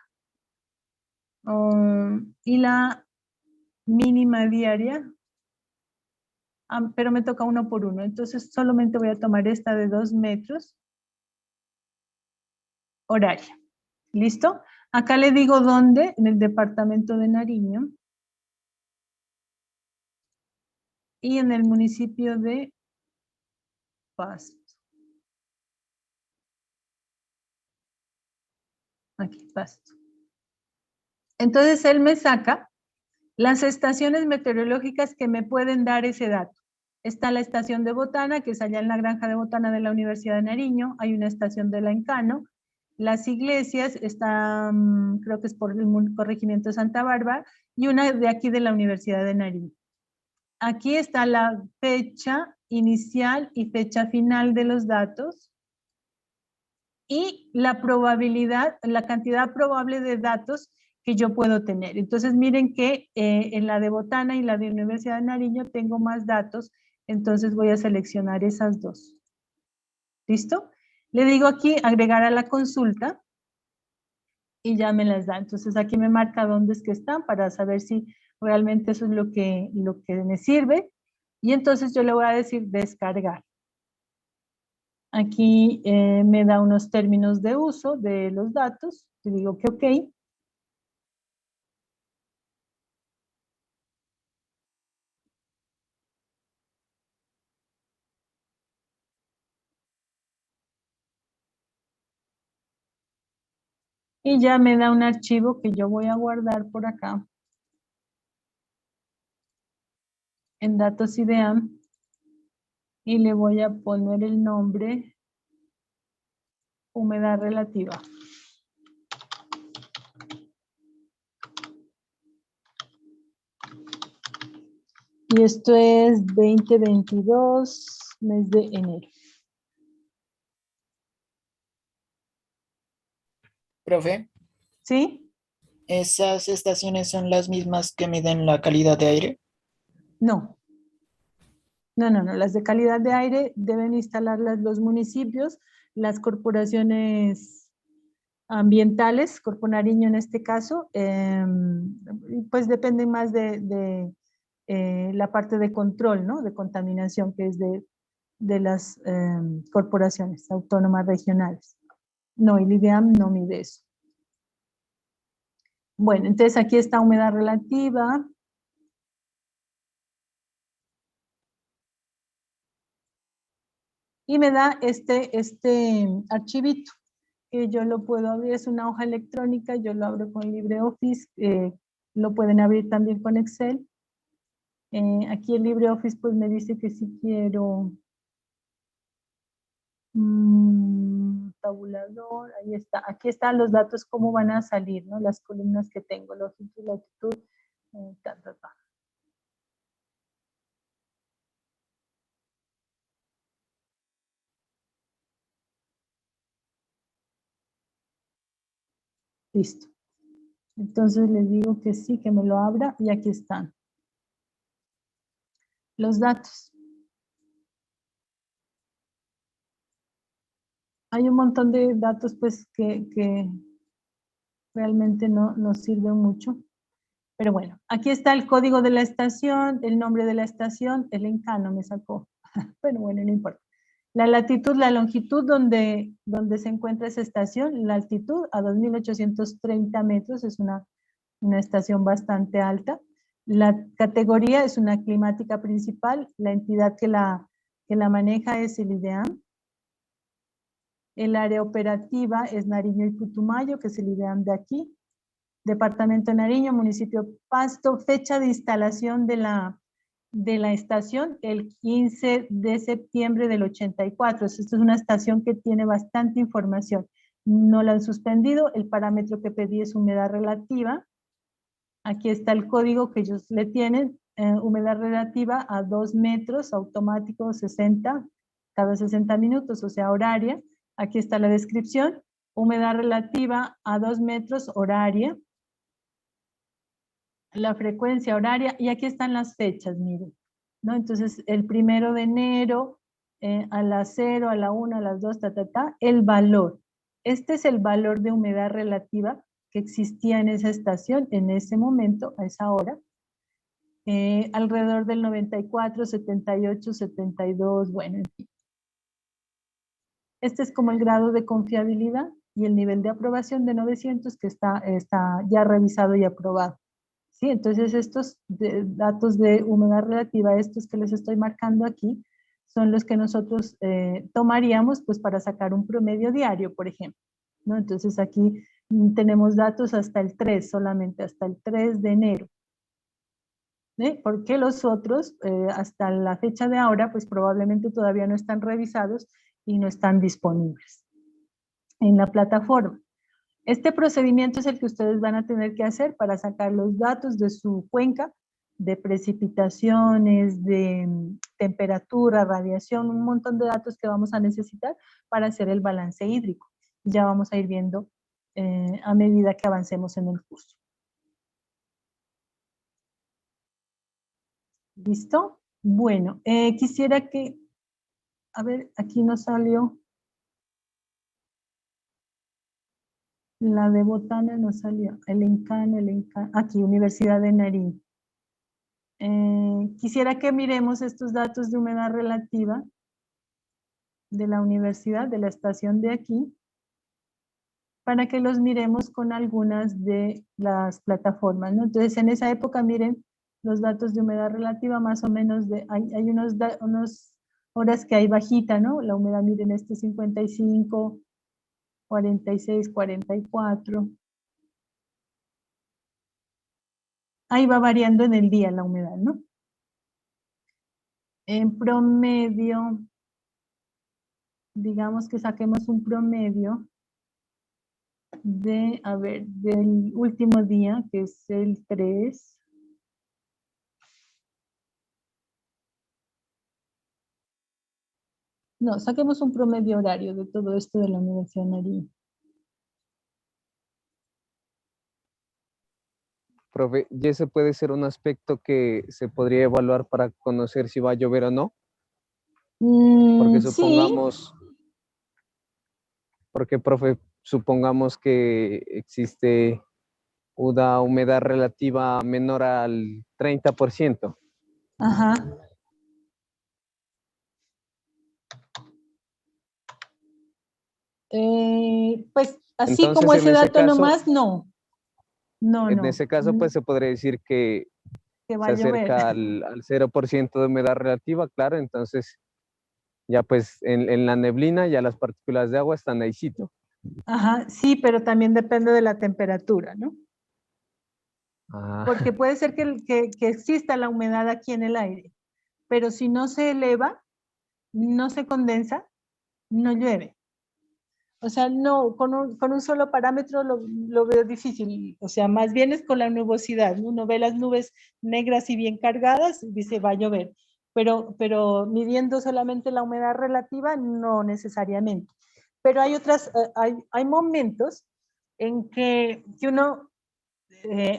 Speaker 1: Y la mínima diaria, pero me toca uno por uno, entonces solamente voy a tomar esta de 2 metros horaria. ¿Listo? Acá le digo dónde, en el departamento de Nariño y en el municipio de Pasto. Aquí, Pasto. Entonces él me saca las estaciones meteorológicas que me pueden dar ese dato. Está la estación de Botana, que es allá en la granja de Botana de la Universidad de Nariño. Hay una estación de la Encano. Las Iglesias, está, creo que es por el corregimiento Santa Bárbara, y una de aquí de la Universidad de Nariño. Aquí está la fecha inicial y fecha final de los datos y la probabilidad, la cantidad probable de datos que yo puedo tener. Entonces miren que en la de Botana y la de Universidad de Nariño tengo más datos, entonces voy a seleccionar esas dos. ¿Listo? Le digo aquí agregar a la consulta y ya me las da. Entonces aquí me marca dónde es que están para saber si realmente eso es lo que me sirve. Y entonces yo le voy a decir descargar. Aquí me da unos términos de uso de los datos. Le digo que ok. Y ya me da un archivo que yo voy a guardar por acá. En datos IDEAM. Y le voy a poner el nombre humedad relativa. Y esto es 2022, mes de enero.
Speaker 10: Profe,
Speaker 1: ¿Sí?
Speaker 10: ¿esas estaciones son las mismas que miden la calidad de aire?
Speaker 1: No, No, las de calidad de aire deben instalarlas los municipios, las corporaciones ambientales, Corpo Nariño en este caso, pues dependen más de la parte de control, ¿no? De contaminación, que es de las corporaciones autónomas regionales. No, el IDEAM no mide eso. Bueno, entonces aquí está humedad relativa. Y me da este archivito, que yo lo puedo abrir, es una hoja electrónica, yo lo abro con LibreOffice, lo pueden abrir también con Excel. Aquí el LibreOffice pues me dice que si quiero tabulador, ahí está, aquí están los datos, cómo van a salir, ¿no? Las columnas que tengo, longitud, latitud, ta. Listo. Entonces les digo que sí, que me lo abra y aquí están los datos. Hay un montón de datos pues que realmente no nos sirven mucho. Pero bueno, aquí está el código de la estación, el nombre de la estación, el encano me sacó. Pero bueno, no importa. La latitud, la longitud donde se encuentra esa estación, la altitud a 2.830 metros, es una estación bastante alta. La categoría es una climática principal, la entidad que la maneja es el IDEAM. El área operativa es Nariño y Putumayo, que es el IDEAM de aquí. Departamento de Nariño, municipio Pasto, fecha de instalación de la estación, el 15 de septiembre del 84. Esta es una estación que tiene bastante información. No la han suspendido, el parámetro que pedí es humedad relativa. Aquí está el código que ellos le tienen, humedad relativa a 2 metros, automático 60, cada 60 minutos, o sea, horaria. Aquí está la descripción, humedad relativa a 2 metros, horaria. La frecuencia horaria, y aquí están las fechas, miren, ¿no? Entonces, el 1 de enero, a las 0, a la 1, a las 2, el valor. Este es el valor de humedad relativa que existía en esa estación, en ese momento, a esa hora, alrededor del 94, 78, 72, bueno, en fin. Este es como el grado de confiabilidad y el nivel de aprobación de 900 que está ya revisado y aprobado. ¿Sí? Entonces estos datos de humedad relativa, estos que les estoy marcando aquí, son los que nosotros tomaríamos pues para sacar un promedio diario, por ejemplo, ¿no? Entonces aquí tenemos datos hasta el 3, solamente hasta el 3 de enero. Porque los otros, hasta la fecha de ahora, pues probablemente todavía no están revisados y no están disponibles en la plataforma. Este procedimiento es el que ustedes van a tener que hacer para sacar los datos de su cuenca, de precipitaciones, de temperatura, radiación, un montón de datos que vamos a necesitar para hacer el balance hídrico. Ya vamos a ir viendo a medida que avancemos en el curso. ¿Listo? Bueno, quisiera que, a ver, aquí nos salió. La de Botana no salió. El encano, aquí, Universidad de Nariño. Quisiera que miremos estos datos de humedad relativa de la universidad, de la estación de aquí, para que los miremos con algunas de las plataformas, ¿no? Entonces, en esa época, miren los datos de humedad relativa, más o menos, hay unos horas que hay bajita, ¿no? La humedad, miren, 55, 46, 44. Ahí va variando en el día la humedad, ¿no? En promedio, digamos que saquemos un promedio de, a ver, del último día, que es el 3. No, saquemos un promedio horario de todo esto de la Universidad de Nariño.
Speaker 2: Profe, ¿y ese puede ser un aspecto que se podría evaluar para conocer si va a llover o no? Porque
Speaker 1: Sí,
Speaker 2: supongamos, porque, profe, supongamos que existe una humedad relativa menor al 30%.
Speaker 1: ajá. Pues así como
Speaker 2: Entonces, en
Speaker 1: ese
Speaker 2: ese
Speaker 1: dato
Speaker 2: caso,
Speaker 1: nomás, no. No,
Speaker 2: en
Speaker 1: no.
Speaker 2: ese caso, pues se podría decir que
Speaker 1: Que va
Speaker 2: se
Speaker 1: a llover.
Speaker 2: acerca al 0% de humedad relativa, claro, entonces ya pues en la neblina ya las partículas de agua están ahícito.
Speaker 1: Ajá, sí, pero también depende de la temperatura, ¿no?
Speaker 2: Ah,
Speaker 1: Porque puede ser que exista la humedad aquí en el aire, pero si no se eleva, no se condensa, no llueve. O sea, no, con un solo parámetro lo veo difícil. O sea, más bien es con la nubosidad, ¿no? Uno ve las nubes negras y bien cargadas, dice va a llover. Pero midiendo solamente la humedad relativa, no necesariamente. Pero hay hay momentos en que uno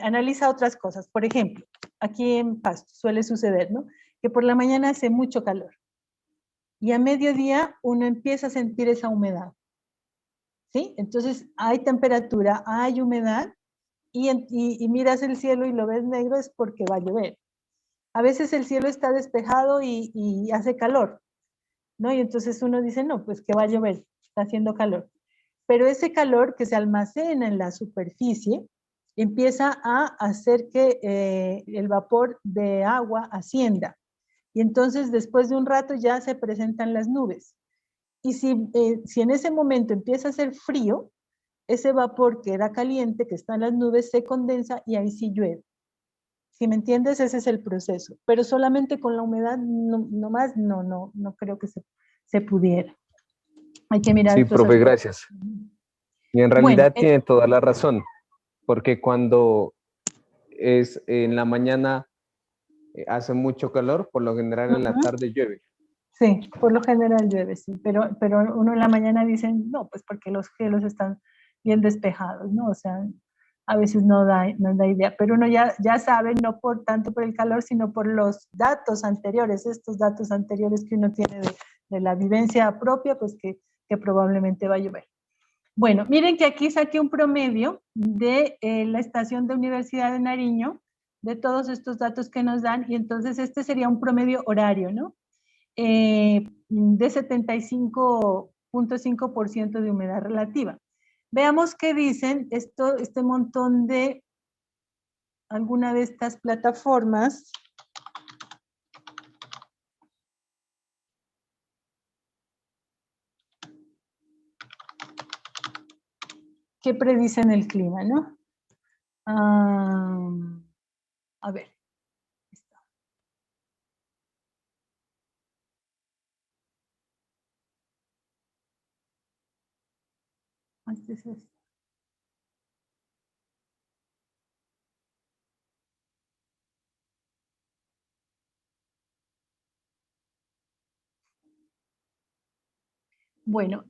Speaker 1: analiza otras cosas. Por ejemplo, aquí en Pasto suele suceder, ¿no? Que por la mañana hace mucho calor y a mediodía uno empieza a sentir esa humedad. ¿Sí? Entonces hay temperatura, hay humedad y miras el cielo y lo ves negro es porque va a llover. A veces el cielo está despejado y hace calor, ¿no? Y entonces uno dice, no, pues que va a llover, está haciendo calor. Pero ese calor que se almacena en la superficie empieza a hacer que el vapor de agua ascienda. Y entonces después de un rato ya se presentan las nubes. Y si en ese momento empieza a hacer frío, ese vapor que era caliente, que está en las nubes, se condensa y ahí sí llueve. Si me entiendes, ese es el proceso. Pero solamente con la humedad, no más, no creo que se pudiera. Hay que mirar
Speaker 2: sí,
Speaker 1: otros
Speaker 2: profe,
Speaker 1: aspectos.
Speaker 2: gracias. Y en
Speaker 1: Bueno,
Speaker 2: realidad tiene toda la razón, porque cuando es en la mañana hace mucho calor, por lo general en la tarde llueve.
Speaker 1: sí, por lo general llueve, sí, pero uno en la mañana dice, no, pues porque los cielos están bien despejados, ¿no? O sea, a veces no da idea, pero uno ya sabe, no por tanto por el calor, sino por los datos anteriores, estos datos anteriores que uno tiene de la vivencia propia, pues que probablemente va a llover. Bueno, miren que aquí saqué un promedio de la estación de Universidad de Nariño, de todos estos datos que nos dan, y entonces este sería un promedio horario, ¿no? De 75.5% de humedad relativa. Veamos qué dicen este montón de alguna de estas plataformas. ¿Qué predicen el clima, no? A ver. Este es este. Bueno,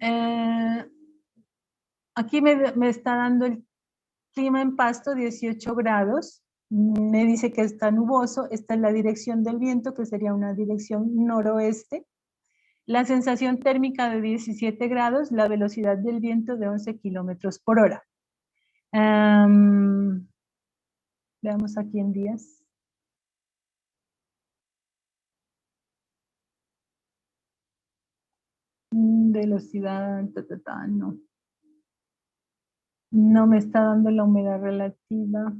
Speaker 1: aquí me está dando el clima en Pasto, 18 grados. Me dice que está nuboso. Esta es la dirección del viento, que sería una dirección noroeste. La sensación térmica de 17 grados, la velocidad del viento de 11 kilómetros por hora. Veamos aquí en días. Velocidad, no. No me está dando la humedad relativa.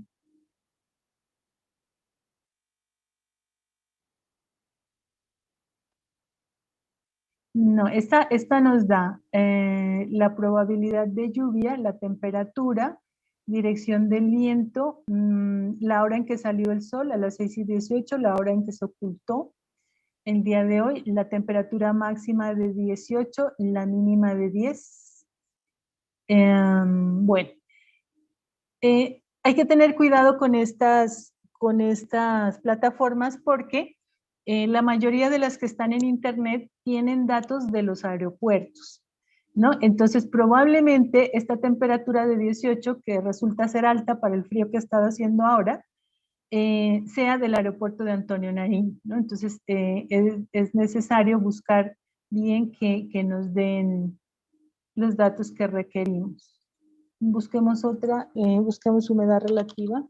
Speaker 1: No, esta nos da la probabilidad de lluvia, la temperatura, dirección del viento, la hora en que salió el sol a las 6:18, la hora en que se ocultó el día de hoy, la temperatura máxima de 18, la mínima de 10. Bueno, hay que tener cuidado con estas plataformas porque la mayoría de las que están en internet tienen datos de los aeropuertos, ¿no? Entonces probablemente esta temperatura de 18, que resulta ser alta para el frío que ha estado haciendo ahora, sea del aeropuerto de Antonio Nariño, ¿no? Entonces es necesario buscar bien que nos den los datos que requerimos. Busquemos otra, busquemos humedad relativa.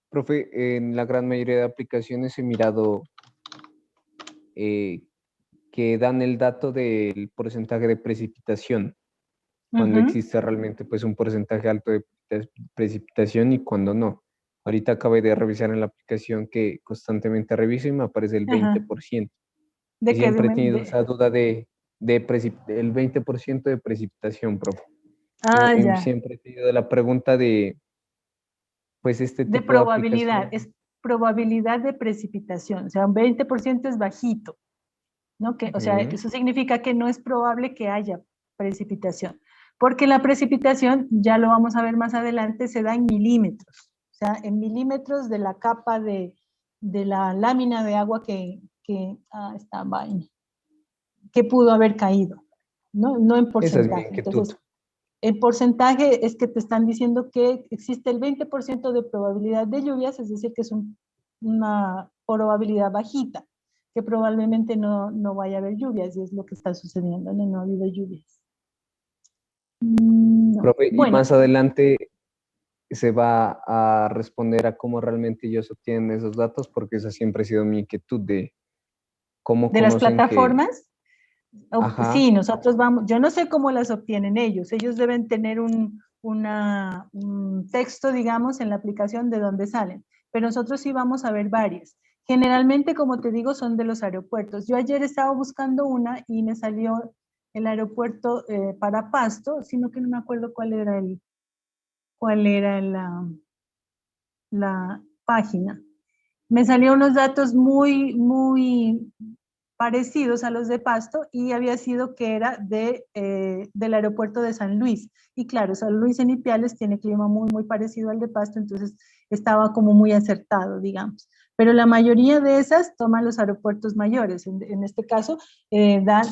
Speaker 2: Profe, en la gran mayoría de aplicaciones he mirado que dan el dato del porcentaje de precipitación, cuando existe realmente pues un porcentaje alto de precipitación y cuando no. Ahorita acabé de revisar en la aplicación que constantemente reviso y me aparece el 20%.
Speaker 1: ¿De
Speaker 2: y
Speaker 1: qué?
Speaker 2: siempre he tenido esa duda del 20% de precipitación, profe. Y
Speaker 1: Ya.
Speaker 2: siempre he tenido la pregunta de, pues, este
Speaker 1: De
Speaker 2: tipo de
Speaker 1: probabilidad,
Speaker 2: aplicación.
Speaker 1: es probabilidad de precipitación, o sea, un 20% es bajito, ¿no? O sea, eso significa que no es probable que haya precipitación, porque la precipitación, ya lo vamos a ver más adelante, se da en milímetros, o sea, en milímetros de la capa de la lámina de agua esta vaina, que pudo haber caído, ¿no? No en porcentaje.
Speaker 2: Esa es mi inquietud.
Speaker 1: Entonces, el porcentaje es que te están diciendo que existe el 20% de probabilidad de lluvias, es decir, que es una probabilidad bajita, que probablemente no vaya a haber lluvias, y es lo que está sucediendo, no ha habido lluvias. No.
Speaker 2: Profe,
Speaker 1: Bueno,
Speaker 2: y más adelante se va a responder a cómo realmente ellos obtienen esos datos, porque esa siempre ha sido mi inquietud de cómo
Speaker 1: de las
Speaker 2: conocen
Speaker 1: plataformas,
Speaker 2: Ajá.
Speaker 1: sí, nosotros vamos, yo no sé cómo las obtienen ellos deben tener un texto, digamos, en la aplicación de dónde salen, pero nosotros sí vamos a ver varias. Generalmente, como te digo, son de los aeropuertos. Yo ayer estaba buscando una y me salió el aeropuerto para Pasto, sino que no me acuerdo cuál era la página. Me salieron unos datos muy, muy parecidos a los de Pasto y había sido que era del aeropuerto de San Luis. Y claro, San Luis en Ipiales tiene clima muy, muy parecido al de Pasto, entonces estaba como muy acertado, digamos. Pero la mayoría de esas toman los aeropuertos mayores. En este caso,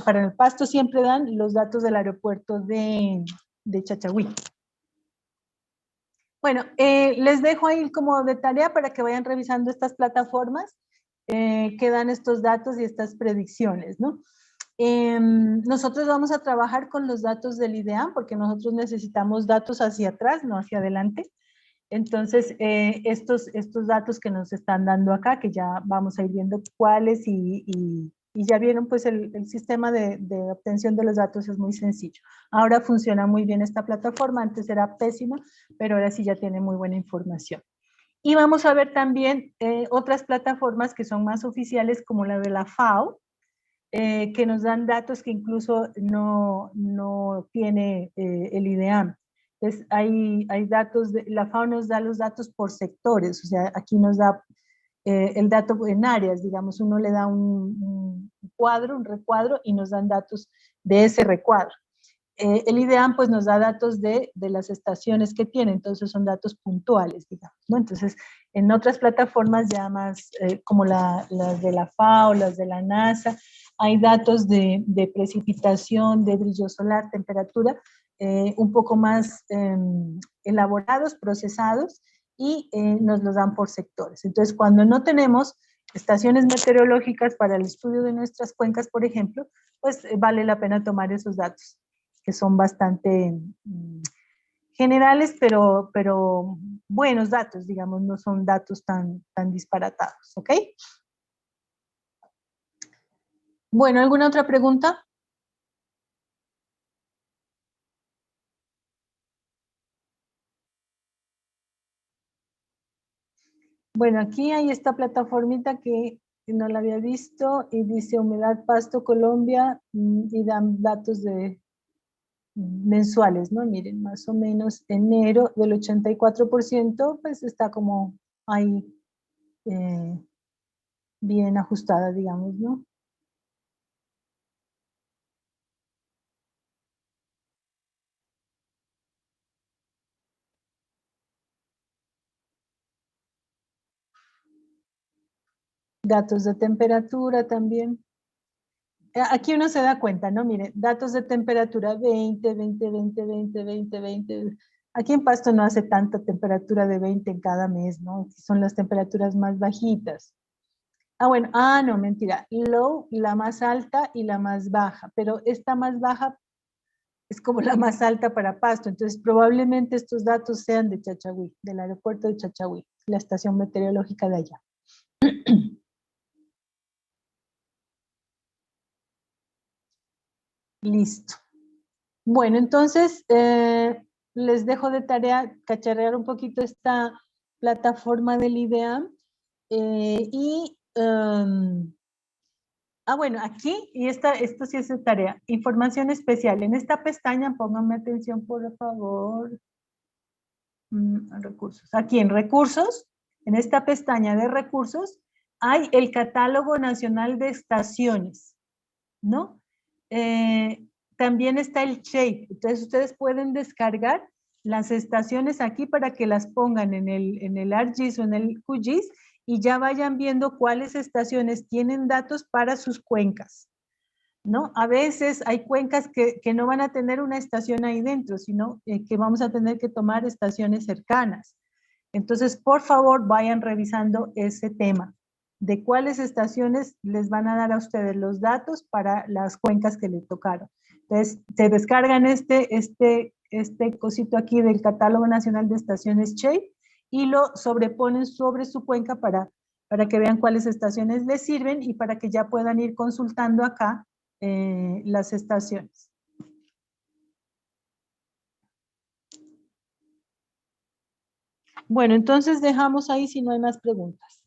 Speaker 1: para el Pasto siempre dan los datos del aeropuerto de Chachagüí. Bueno, les dejo ahí como de tarea para que vayan revisando estas plataformas que dan estos datos y estas predicciones, ¿no? Nosotros vamos a trabajar con los datos del IDEAM porque nosotros necesitamos datos hacia atrás, no hacia adelante. Entonces, estos datos que nos están dando acá, que ya vamos a ir viendo cuáles y ya vieron, pues el sistema de obtención de los datos es muy sencillo. Ahora funciona muy bien esta plataforma, antes era pésima, pero ahora sí ya tiene muy buena información. Y vamos a ver también otras plataformas que son más oficiales, como la de la FAO, que nos dan datos que incluso no tiene el IDEAM. Entonces, hay datos, la FAO nos da los datos por sectores, o sea, aquí nos da el dato en áreas, digamos, uno le da un cuadro, un recuadro, y nos dan datos de ese recuadro. El IDEAM pues nos da datos de las estaciones que tiene, entonces son datos puntuales, digamos, ¿no? Entonces, en otras plataformas ya más, como las de la FAO, las de la NASA, hay datos de precipitación, de brillo solar, temperatura, un poco más elaborados, procesados, y nos los dan por sectores. Entonces, cuando no tenemos estaciones meteorológicas para el estudio de nuestras cuencas, por ejemplo, pues vale la pena tomar esos datos, que son bastante generales, pero buenos datos, digamos, no son datos tan disparatados, ¿ok? Bueno, ¿alguna otra pregunta? Bueno, aquí hay esta plataformita que no la había visto y dice Humedad Pasto Colombia y dan datos mensuales, ¿no? Miren, más o menos enero del 84%, pues está como ahí bien ajustada, digamos, ¿no? Datos de temperatura también. Aquí uno se da cuenta, ¿no? Mire, datos de temperatura 20, 20, 20, 20, 20, 20, Aquí en Pasto no hace tanta temperatura de 20 en cada mes, ¿no? Son las temperaturas más bajitas. Bueno, no, mentira. Low, la más alta y la más baja, pero esta más baja es como la más alta para Pasto, entonces probablemente estos datos sean de Chachagüí, del aeropuerto de Chachagüí, la estación meteorológica de allá. Listo. Bueno, entonces les dejo de tarea cacharrear un poquito esta plataforma del IDEAM bueno, aquí, y esto sí es de tarea, información especial. En esta pestaña, pónganme atención por favor. Recursos. Aquí en recursos, en esta pestaña de recursos, hay el catálogo nacional de estaciones, ¿no? También está el shape, entonces ustedes pueden descargar las estaciones aquí para que las pongan en el ArcGIS o en el QGIS y ya vayan viendo cuáles estaciones tienen datos para sus cuencas, ¿no? A veces hay cuencas que no van a tener una estación ahí dentro, sino que vamos a tener que tomar estaciones cercanas. Entonces, por favor, vayan revisando ese tema de cuáles estaciones les van a dar a ustedes los datos para las cuencas que les tocaron. Entonces, se descargan este cosito aquí del Catálogo Nacional de Estaciones Shape y lo sobreponen sobre su cuenca para que vean cuáles estaciones les sirven y para que ya puedan ir consultando acá las estaciones. Bueno, entonces dejamos ahí si no hay más preguntas.